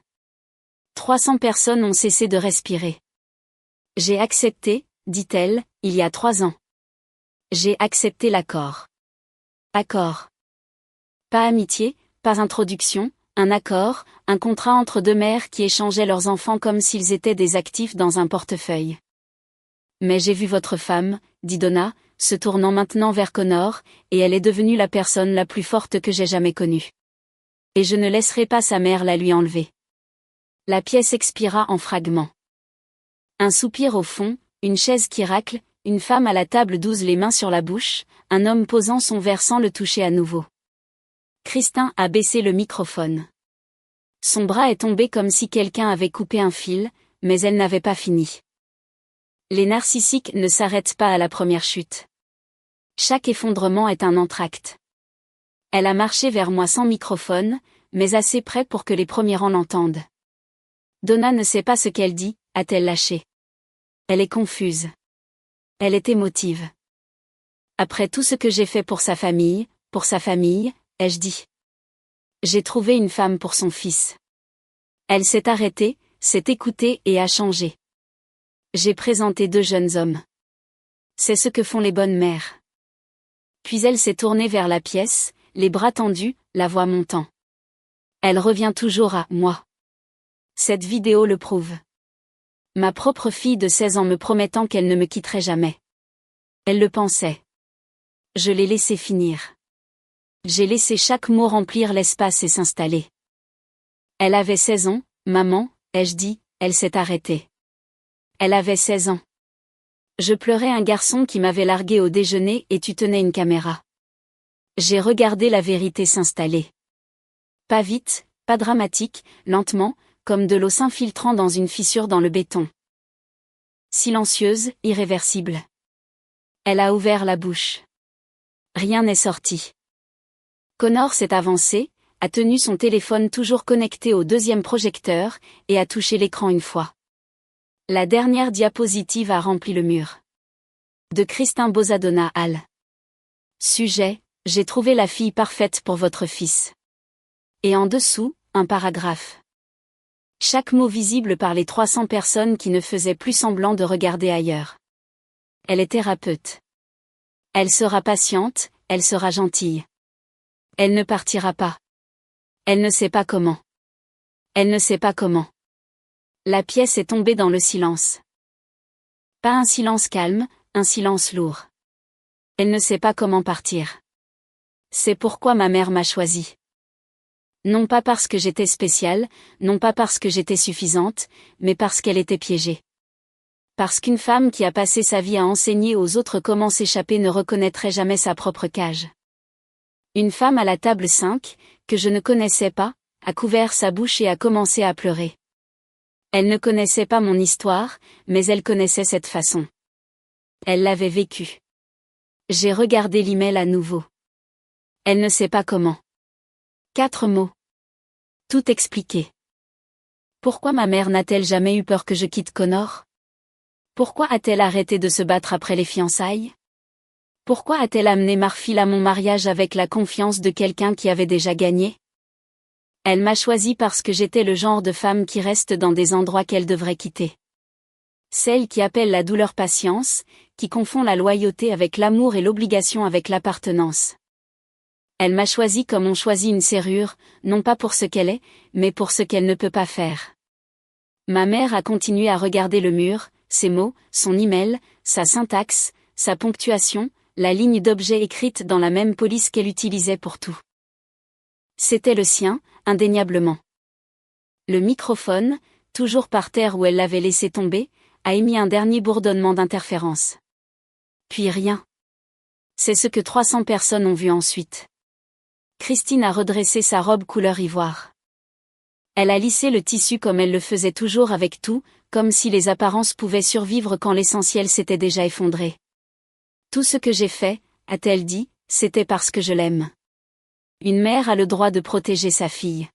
Speaker 1: 300 personnes ont cessé de respirer. J'ai accepté, dit-elle, il y a 3 ans. J'ai accepté l'accord. Accord. Pas amitié, pas introduction, un accord, un contrat entre 2 mères qui échangeaient leurs enfants comme s'ils étaient des actifs dans un portefeuille. Mais j'ai vu votre femme, dit Donna, se tournant maintenant vers Connor, et elle est devenue la personne la plus forte que j'ai jamais connue. Et je ne laisserai pas sa mère la lui enlever. La pièce expira en fragments. Un soupir au fond, une chaise qui racle, une femme à la table 12 les mains sur la bouche, un homme posant son verre sans le toucher à nouveau. Christin a baissé le microphone. Son bras est tombé comme si quelqu'un avait coupé un fil, mais elle n'avait pas fini. Les narcissiques ne s'arrêtent pas à la première chute. Chaque effondrement est un entracte. Elle a marché vers moi sans microphone, mais assez près pour que les premiers rangs l'entendent. Donna ne sait pas ce qu'elle dit, a-t-elle lâché. Elle est confuse. Elle est émotive. Après tout ce que j'ai fait pour sa famille, ai-je dit. J'ai trouvé une femme pour son fils. Elle s'est arrêtée, s'est écoutée et a changé. J'ai présenté 2 jeunes hommes. C'est ce que font les bonnes mères. Puis elle s'est tournée vers la pièce, les bras tendus, la voix montant. Elle revient toujours à moi. Cette vidéo le prouve. Ma propre fille de 16 ans me promettant qu'elle ne me quitterait jamais. Elle le pensait. Je l'ai laissé finir. J'ai laissé chaque mot remplir l'espace et s'installer. Elle avait 16 ans, maman, ai-je dit, elle s'est arrêtée. Elle avait 16 ans. Je pleurais un garçon qui m'avait largué au déjeuner et tu tenais une caméra. J'ai regardé la vérité s'installer. Pas vite, pas dramatique, lentement, comme de l'eau s'infiltrant dans une fissure dans le béton. Silencieuse, irréversible. Elle a ouvert la bouche. Rien n'est sorti. Connor s'est avancé, a tenu son téléphone toujours connecté au 2e projecteur, et a touché l'écran une fois. La dernière diapositive a rempli le mur. De Christin Bozadona Hall. Sujet, j'ai trouvé la fille parfaite pour votre fils. Et en dessous, un paragraphe. Chaque mot visible par les 300 personnes qui ne faisaient plus semblant de regarder ailleurs. Elle est thérapeute. Elle sera patiente, elle sera gentille. Elle ne partira pas. Elle ne sait pas comment. Elle ne sait pas comment. La pièce est tombée dans le silence. Pas un silence calme, un silence lourd. Elle ne sait pas comment partir. C'est pourquoi ma mère m'a choisi. Non pas parce que j'étais spéciale, non pas parce que j'étais suffisante, mais parce qu'elle était piégée. Parce qu'une femme qui a passé sa vie à enseigner aux autres comment s'échapper ne reconnaîtrait jamais sa propre cage. Une femme à la table 5, que je ne connaissais pas, a couvert sa bouche et a commencé à pleurer. Elle ne connaissait pas mon histoire, mais elle connaissait cette façon. Elle l'avait vécue. J'ai regardé l'email à nouveau. Elle ne sait pas comment. 4 mots. Tout expliqué. Pourquoi ma mère n'a-t-elle jamais eu peur que je quitte Connor? Pourquoi a-t-elle arrêté de se battre après les fiançailles? Pourquoi a-t-elle amené Marfil à mon mariage avec la confiance de quelqu'un qui avait déjà gagné? Elle m'a choisi parce que j'étais le genre de femme qui reste dans des endroits qu'elle devrait quitter. Celle qui appelle la douleur patience, qui confond la loyauté avec l'amour et l'obligation avec l'appartenance. Elle m'a choisi comme on choisit une serrure, non pas pour ce qu'elle est, mais pour ce qu'elle ne peut pas faire. Ma mère a continué à regarder le mur, ses mots, son email, sa syntaxe, sa ponctuation, la ligne d'objet écrite dans la même police qu'elle utilisait pour tout. C'était le sien, indéniablement. Le microphone, toujours par terre où elle l'avait laissé tomber, a émis un dernier bourdonnement d'interférence. Puis rien. C'est ce que 300 personnes ont vu ensuite. Christine a redressé sa robe couleur ivoire. Elle a lissé le tissu comme elle le faisait toujours avec tout, comme si les apparences pouvaient survivre quand l'essentiel s'était déjà effondré. Tout ce que j'ai fait, a-t-elle dit, c'était parce que je l'aime. Une mère a le droit de protéger sa fille.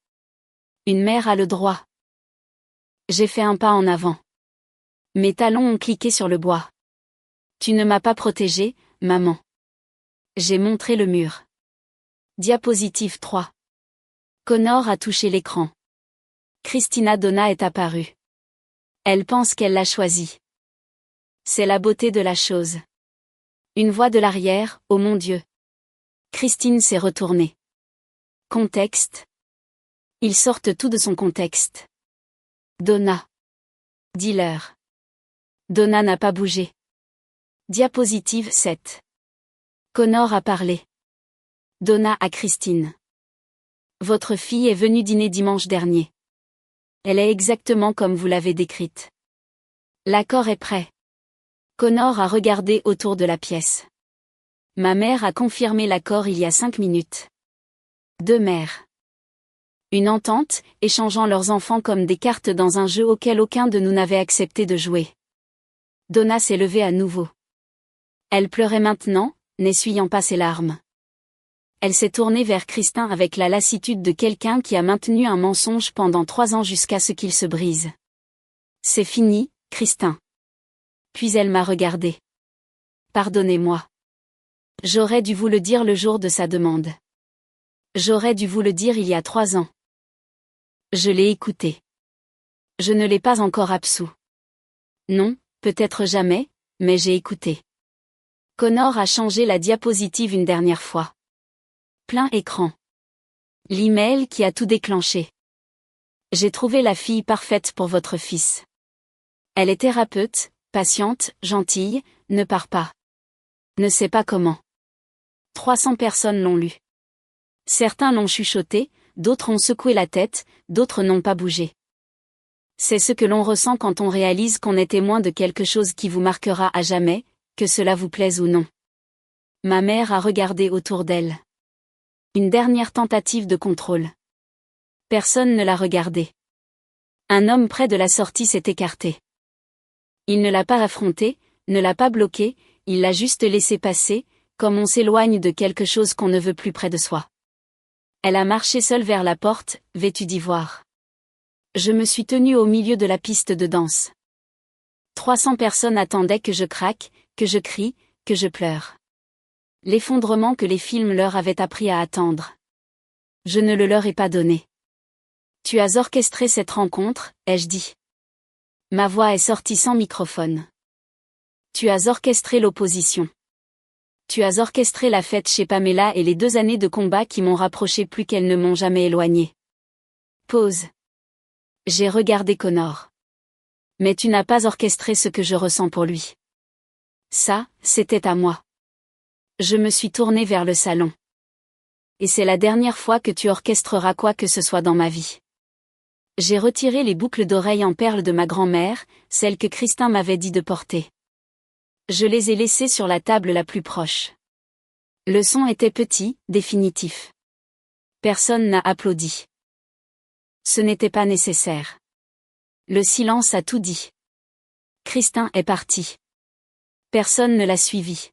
Speaker 1: Une mère a le droit. J'ai fait un pas en avant. Mes talons ont cliqué sur le bois. Tu ne m'as pas protégée, maman. J'ai montré le mur. Diapositive 3. Connor a touché l'écran. Christina Donna est apparue. Elle pense qu'elle l'a choisi. C'est la beauté de la chose. Une voix de l'arrière, oh mon Dieu. Christine s'est retournée. Contexte. Ils sortent tout de son contexte. Donna. Dealer. Donna n'a pas bougé. Diapositive 7. Connor a parlé. Donna à Christine. Votre fille est venue dîner dimanche dernier. Elle est exactement comme vous l'avez décrite. L'accord est prêt. Connor a regardé autour de la pièce. Ma mère a confirmé l'accord il y a 5 minutes. 2 mères. Une entente, échangeant leurs enfants comme des cartes dans un jeu auquel aucun de nous n'avait accepté de jouer. Donna s'est levée à nouveau. Elle pleurait maintenant, n'essuyant pas ses larmes. Elle s'est tournée vers Kristin avec la lassitude de quelqu'un qui a maintenu un mensonge pendant 3 ans jusqu'à ce qu'il se brise. C'est fini, Kristin. Puis elle m'a regardée. Pardonnez-moi. J'aurais dû vous le dire le jour de sa demande. J'aurais dû vous le dire il y a 3 ans. Je l'ai écouté. Je ne l'ai pas encore absous. Non, peut-être jamais, mais j'ai écouté. Connor a changé la diapositive une dernière fois. Plein écran. L'email qui a tout déclenché. J'ai trouvé la fille parfaite pour votre fils. Elle est thérapeute, patiente, gentille, ne part pas. Ne sait pas comment. 300 personnes l'ont lu. Certains l'ont chuchoté, d'autres ont secoué la tête, d'autres n'ont pas bougé. C'est ce que l'on ressent quand on réalise qu'on est témoin de quelque chose qui vous marquera à jamais, que cela vous plaise ou non. Ma mère a regardé autour d'elle. Une dernière tentative de contrôle. Personne ne l'a regardé. Un homme près de la sortie s'est écarté. Il ne l'a pas affronté, ne l'a pas bloqué, il l'a juste laissé passer, comme on s'éloigne de quelque chose qu'on ne veut plus près de soi. Elle a marché seule vers la porte, vêtue d'ivoire. Je me suis tenue au milieu de la piste de danse. 300 personnes attendaient que je craque, que je crie, que je pleure. L'effondrement que les films leur avaient appris à attendre. Je ne le leur ai pas donné. Tu as orchestré cette rencontre, ai-je dit. Ma voix est sortie sans microphone. Tu as orchestré l'opposition. Tu as orchestré la fête chez Pamela et les 2 années de combat qui m'ont rapproché plus qu'elles ne m'ont jamais éloigné. Pause. J'ai regardé Connor. Mais tu n'as pas orchestré ce que je ressens pour lui. Ça, c'était à moi. Je me suis tournée vers le salon. Et c'est la dernière fois que tu orchestreras quoi que ce soit dans ma vie. J'ai retiré les boucles d'oreilles en perles de ma grand-mère, celles que Kristin m'avait dit de porter. Je les ai laissées sur la table la plus proche. Le son était petit, définitif. Personne n'a applaudi. Ce n'était pas nécessaire. Le silence a tout dit. Kristin est partie. Personne ne l'a suivi.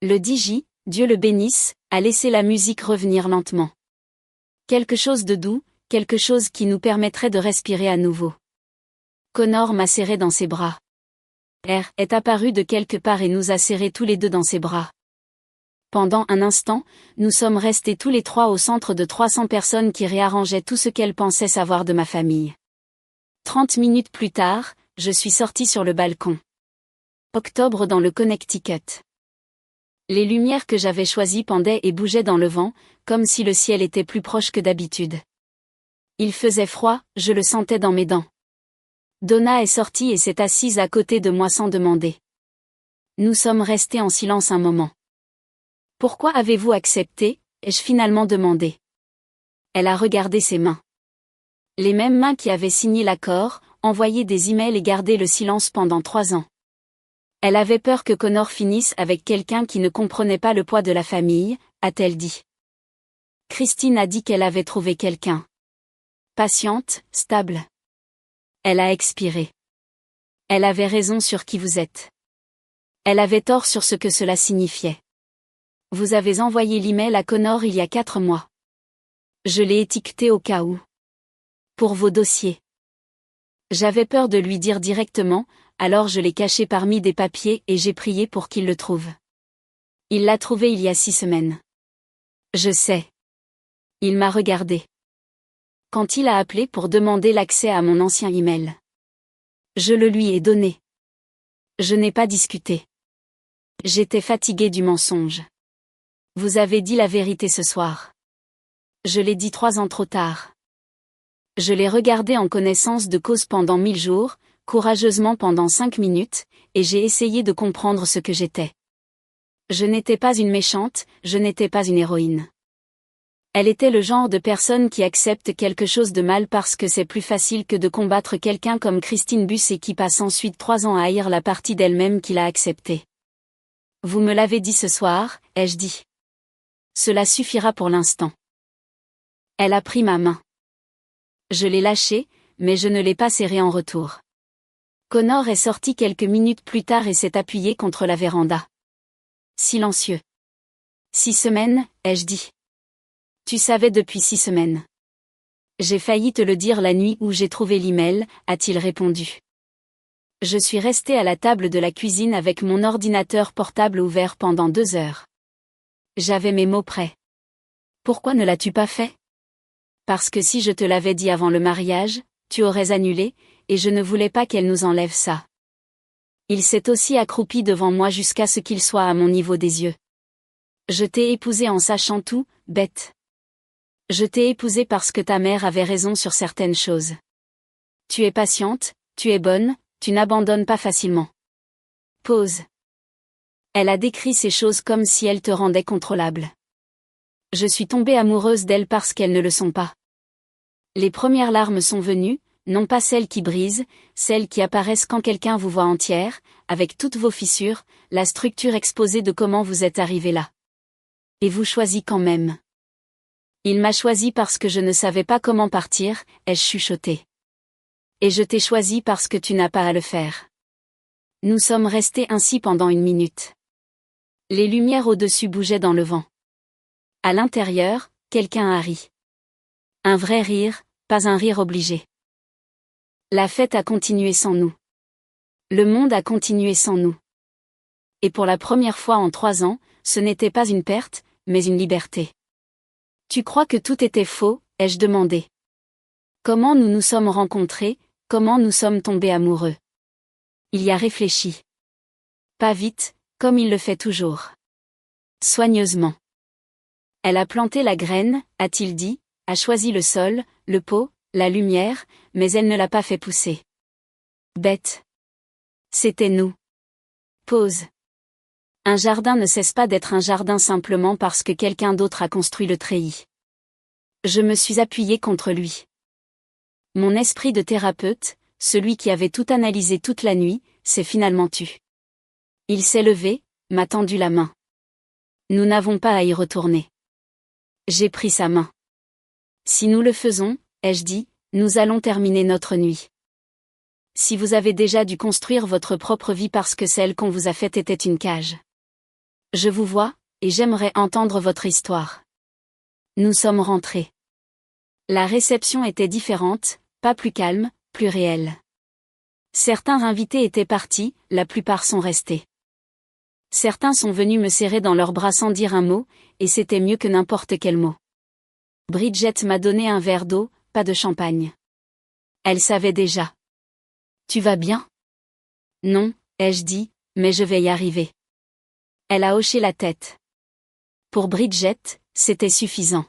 Speaker 1: Le DJ, Dieu le bénisse, a laissé la musique revenir lentement. Quelque chose de doux, quelque chose qui nous permettrait de respirer à nouveau. Connor m'a serré dans ses bras. R est apparu de quelque part et nous a serrés tous les deux dans ses bras. Pendant un instant, nous sommes restés tous les 3 au centre de 300 personnes qui réarrangeaient tout ce qu'elles pensaient savoir de ma famille. 30 minutes plus tard, je suis sortie sur le balcon. Octobre dans le Connecticut. Les lumières que j'avais choisies pendaient et bougeaient dans le vent, comme si le ciel était plus proche que d'habitude. Il faisait froid, je le sentais dans mes dents. Donna est sortie et s'est assise à côté de moi sans demander. Nous sommes restés en silence un moment. Pourquoi avez-vous accepté, ai-je finalement demandé. Elle a regardé ses mains. Les mêmes mains qui avaient signé l'accord, envoyé des emails et gardé le silence pendant 3 ans. Elle avait peur que Connor finisse avec quelqu'un qui ne comprenait pas le poids de la famille, a-t-elle dit. Christine a dit qu'elle avait trouvé quelqu'un. Patiente, stable. Elle a expiré. Elle avait raison sur qui vous êtes. Elle avait tort sur ce que cela signifiait. Vous avez envoyé l'email à Connor il y a 4 mois. Je l'ai étiqueté au cas où. Pour vos dossiers. J'avais peur de lui dire directement, alors je l'ai caché parmi des papiers et j'ai prié pour qu'il le trouve. Il l'a trouvé il y a 6 semaines. Je sais. Il m'a regardé. Quand il a appelé pour demander l'accès à mon ancien email. Je le lui ai donné. Je n'ai pas discuté. J'étais fatiguée du mensonge. Vous avez dit la vérité ce soir. Je l'ai dit 3 ans trop tard. Je l'ai regardé en connaissance de cause pendant 1000 jours, courageusement pendant 5 minutes, et j'ai essayé de comprendre ce que j'étais. Je n'étais pas une méchante, je n'étais pas une héroïne. Elle était le genre de personne qui accepte quelque chose de mal parce que c'est plus facile que de combattre quelqu'un comme Christine Buss et qui passe ensuite 3 ans à haïr la partie d'elle-même qu'il a acceptée. Vous me l'avez dit ce soir, ai-je dit. Cela suffira pour l'instant. Elle a pris ma main. Je l'ai lâchée, mais je ne l'ai pas serrée en retour. Connor est sorti quelques minutes plus tard et s'est appuyé contre la véranda. Silencieux. 6 semaines, ai-je dit. Tu savais depuis 6 semaines. J'ai failli te le dire la nuit où j'ai trouvé l'email, a-t-il répondu. Je suis resté à la table de la cuisine avec mon ordinateur portable ouvert pendant 2 heures. J'avais mes mots prêts. Pourquoi ne l'as-tu pas fait? Parce que si je te l'avais dit avant le mariage, tu aurais annulé, et je ne voulais pas qu'elle nous enlève ça. Il s'est aussi accroupi devant moi jusqu'à ce qu'il soit à mon niveau des yeux. Je t'ai épousé en sachant tout, bête. Je t'ai épousé parce que ta mère avait raison sur certaines choses. Tu es patiente, tu es bonne, tu n'abandonnes pas facilement. Pause. Elle a décrit ces choses comme si elles te rendaient contrôlable. Je suis tombée amoureuse d'elles parce qu'elles ne le sont pas. Les premières larmes sont venues, non pas celles qui brisent, celles qui apparaissent quand quelqu'un vous voit entière, avec toutes vos fissures, la structure exposée de comment vous êtes arrivé là. Et vous choisis quand même. Il m'a choisi parce que je ne savais pas comment partir, ai-je chuchoté. Et je t'ai choisi parce que tu n'as pas à le faire. Nous sommes restés ainsi pendant 1 minute. Les lumières au-dessus bougeaient dans le vent. À l'intérieur, quelqu'un a ri. Un vrai rire, pas un rire obligé. La fête a continué sans nous. Le monde a continué sans nous. Et pour la première fois en 3 ans, ce n'était pas une perte, mais une liberté. Tu crois que tout était faux, ai-je demandé. Comment nous nous sommes rencontrés, comment nous sommes tombés amoureux. Il y a réfléchi. Pas vite, comme il le fait toujours. Soigneusement. Elle a planté la graine, a-t-il dit, a choisi le sol, le pot, la lumière, mais elle ne l'a pas fait pousser. Bête. C'était nous. Pause. Un jardin ne cesse pas d'être un jardin simplement parce que quelqu'un d'autre a construit le treillis. Je me suis appuyée contre lui. Mon esprit de thérapeute, celui qui avait tout analysé toute la nuit, s'est finalement tu. Il s'est levé, m'a tendu la main. Nous n'avons pas à y retourner. J'ai pris sa main. Si nous le faisons, ai-je dit, nous allons terminer notre nuit. Si vous avez déjà dû construire votre propre vie parce que celle qu'on vous a faite était une cage. Je vous vois, et j'aimerais entendre votre histoire. Nous sommes rentrés. La réception était différente, pas plus calme, plus réelle. Certains invités étaient partis, la plupart sont restés. Certains sont venus me serrer dans leurs bras sans dire un mot, et c'était mieux que n'importe quel mot. Bridget m'a donné un verre d'eau, pas de champagne. Elle savait déjà. Tu vas bien? Non, ai-je dit, mais je vais y arriver. Elle a hoché la tête. Pour Bridget, c'était suffisant.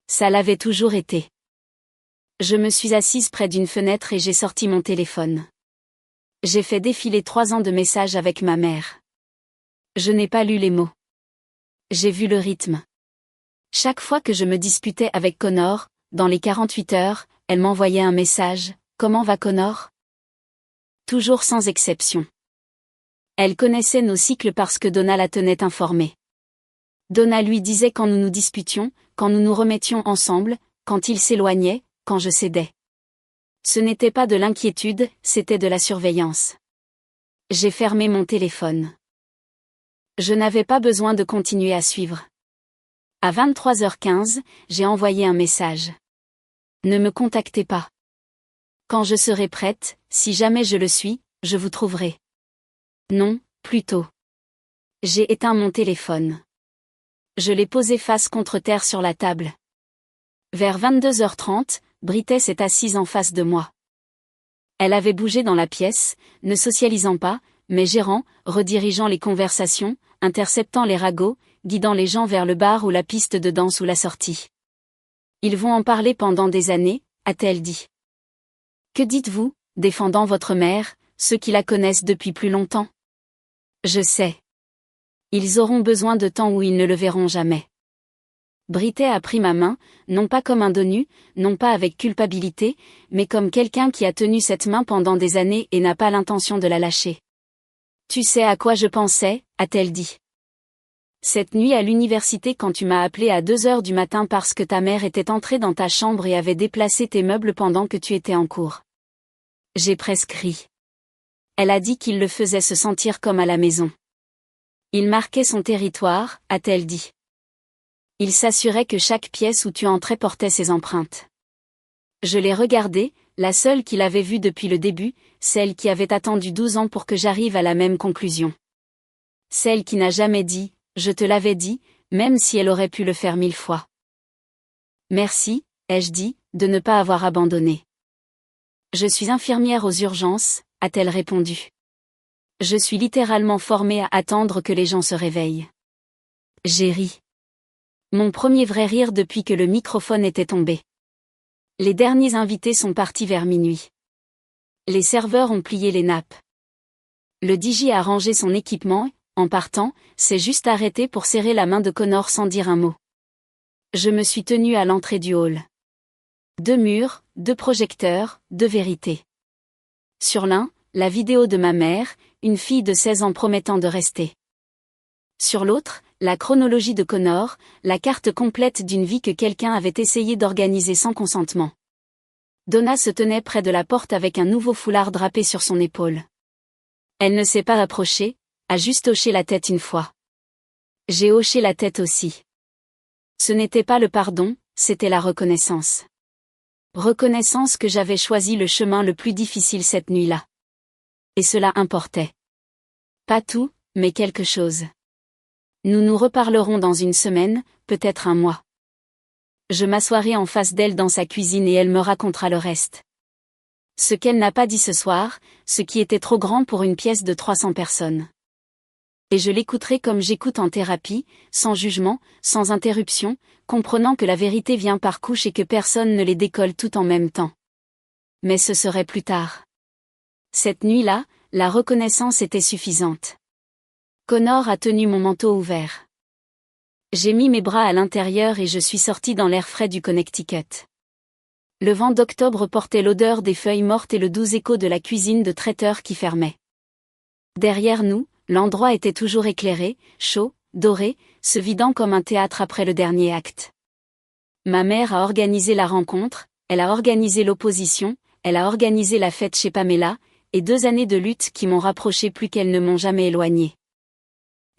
Speaker 1: Ça l'avait toujours été. Je me suis assise près d'une fenêtre et j'ai sorti mon téléphone. J'ai fait défiler 3 ans de messages avec ma mère. Je n'ai pas lu les mots. J'ai vu le rythme. Chaque fois que je me disputais avec Connor, dans les 48 heures, elle m'envoyait un message, « Comment va Connor ?» Toujours sans exception. Elle connaissait nos cycles parce que Donna la tenait informée. Donna lui disait quand nous nous disputions, quand nous nous remettions ensemble, quand il s'éloignait, quand je cédais. Ce n'était pas de l'inquiétude, c'était de la surveillance. J'ai fermé mon téléphone. Je n'avais pas besoin de continuer à suivre. À 23h15, j'ai envoyé un message. Ne me contactez pas. Quand je serai prête, si jamais je le suis, je vous trouverai. Non, plutôt. J'ai éteint mon téléphone. Je l'ai posé face contre terre sur la table. Vers 22h30, Britey s'est assise en face de moi. Elle avait bougé dans la pièce, ne socialisant pas, mais gérant, redirigeant les conversations, interceptant les ragots, guidant les gens vers le bar ou la piste de danse ou la sortie. Ils vont en parler pendant des années, a-t-elle dit. Que dites-vous, défendant votre mère, ceux qui la connaissent depuis plus longtemps? Je sais. Ils auront besoin de temps où ils ne le verront jamais. Britey a pris ma main, non pas comme un dos nu, non pas avec culpabilité, mais comme quelqu'un qui a tenu cette main pendant des années et n'a pas l'intention de la lâcher. Tu sais à quoi je pensais, a-t-elle dit. Cette nuit à l'université quand tu m'as appelé à 2 heures du matin parce que ta mère était entrée dans ta chambre et avait déplacé tes meubles pendant que tu étais en cours. J'ai presque ri. Elle a dit qu'il le faisait se sentir comme à la maison. Il marquait son territoire, a-t-elle dit. Il s'assurait que chaque pièce où tu entrais portait ses empreintes. Je l'ai regardée, la seule qu'il avait vue depuis le début, celle qui avait attendu 12 ans pour que j'arrive à la même conclusion. Celle qui n'a jamais dit « je te l'avais dit », même si elle aurait pu le faire 1000 fois. Merci, ai-je dit, de ne pas avoir abandonné. Je suis infirmière aux urgences, a-t-elle répondu. Je suis littéralement formée à attendre que les gens se réveillent. J'ai ri. Mon premier vrai rire depuis que le microphone était tombé. Les derniers invités sont partis vers minuit. Les serveurs ont plié les nappes. Le DJ a rangé son équipement, en partant, s'est juste arrêté pour serrer la main de Connor sans dire un mot. Je me suis tenue à l'entrée du hall. 2 murs, 2 projecteurs, 2 vérités. Sur l'un, la vidéo de ma mère, une fille de 16 ans promettant de rester. Sur l'autre, la chronologie de Connor, la carte complète d'une vie que quelqu'un avait essayé d'organiser sans consentement. Donna se tenait près de la porte avec un nouveau foulard drapé sur son épaule. Elle ne s'est pas approchée, a juste hoché la tête une fois. J'ai hoché la tête aussi. Ce n'était pas le pardon, c'était la reconnaissance. Reconnaissance que j'avais choisi le chemin le plus difficile cette nuit-là. Et cela importait. Pas tout, mais quelque chose. Nous nous reparlerons dans une semaine, peut-être un mois. Je m'assoirai en face d'elle dans sa cuisine et elle me racontera le reste. Ce qu'elle n'a pas dit ce soir, ce qui était trop grand pour une pièce de 300 personnes. Et je l'écouterai comme j'écoute en thérapie, sans jugement, sans interruption, comprenant que la vérité vient par couches et que personne ne les décolle tout en même temps. Mais ce serait plus tard. Cette nuit-là, la reconnaissance était suffisante. Connor a tenu mon manteau ouvert. J'ai mis mes bras à l'intérieur et je suis sortie dans l'air frais du Connecticut. Le vent d'octobre portait l'odeur des feuilles mortes et le doux écho de la cuisine de traiteur qui fermait. Derrière nous, l'endroit était toujours éclairé, chaud, doré, se vidant comme un théâtre après le dernier acte. Ma mère a organisé la rencontre, elle a organisé l'opposition, elle a organisé la fête chez Pamela, et 2 années de lutte qui m'ont rapproché plus qu'elles ne m'ont jamais éloigné.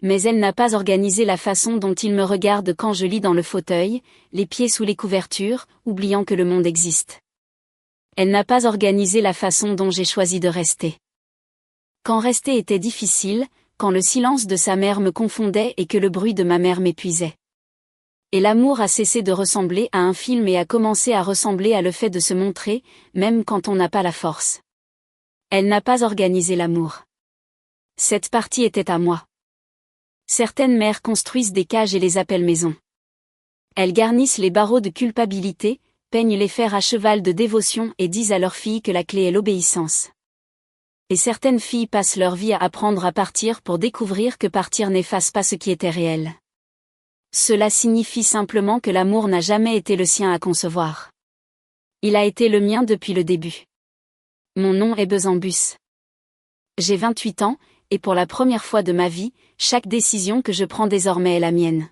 Speaker 1: Mais elle n'a pas organisé la façon dont il me regarde quand je lis dans le fauteuil, les pieds sous les couvertures, oubliant que le monde existe. Elle n'a pas organisé la façon dont j'ai choisi de rester. Quand rester était difficile, quand le silence de sa mère me confondait et que le bruit de ma mère m'épuisait. Et l'amour a cessé de ressembler à un film et a commencé à ressembler à le fait de se montrer, même quand on n'a pas la force. Elle n'a pas organisé l'amour. Cette partie était à moi. Certaines mères construisent des cages et les appellent maisons. Elles garnissent les barreaux de culpabilité, peignent les fers à cheval de dévotion et disent à leurs filles que la clé est l'obéissance. Et certaines filles passent leur vie à apprendre à partir pour découvrir que partir n'efface pas ce qui était réel. Cela signifie simplement que l'amour n'a jamais été le sien à concevoir. Il a été le mien depuis le début. Mon nom est Besambus. J'ai 28 ans, et pour la première fois de ma vie, chaque décision que je prends désormais est la mienne.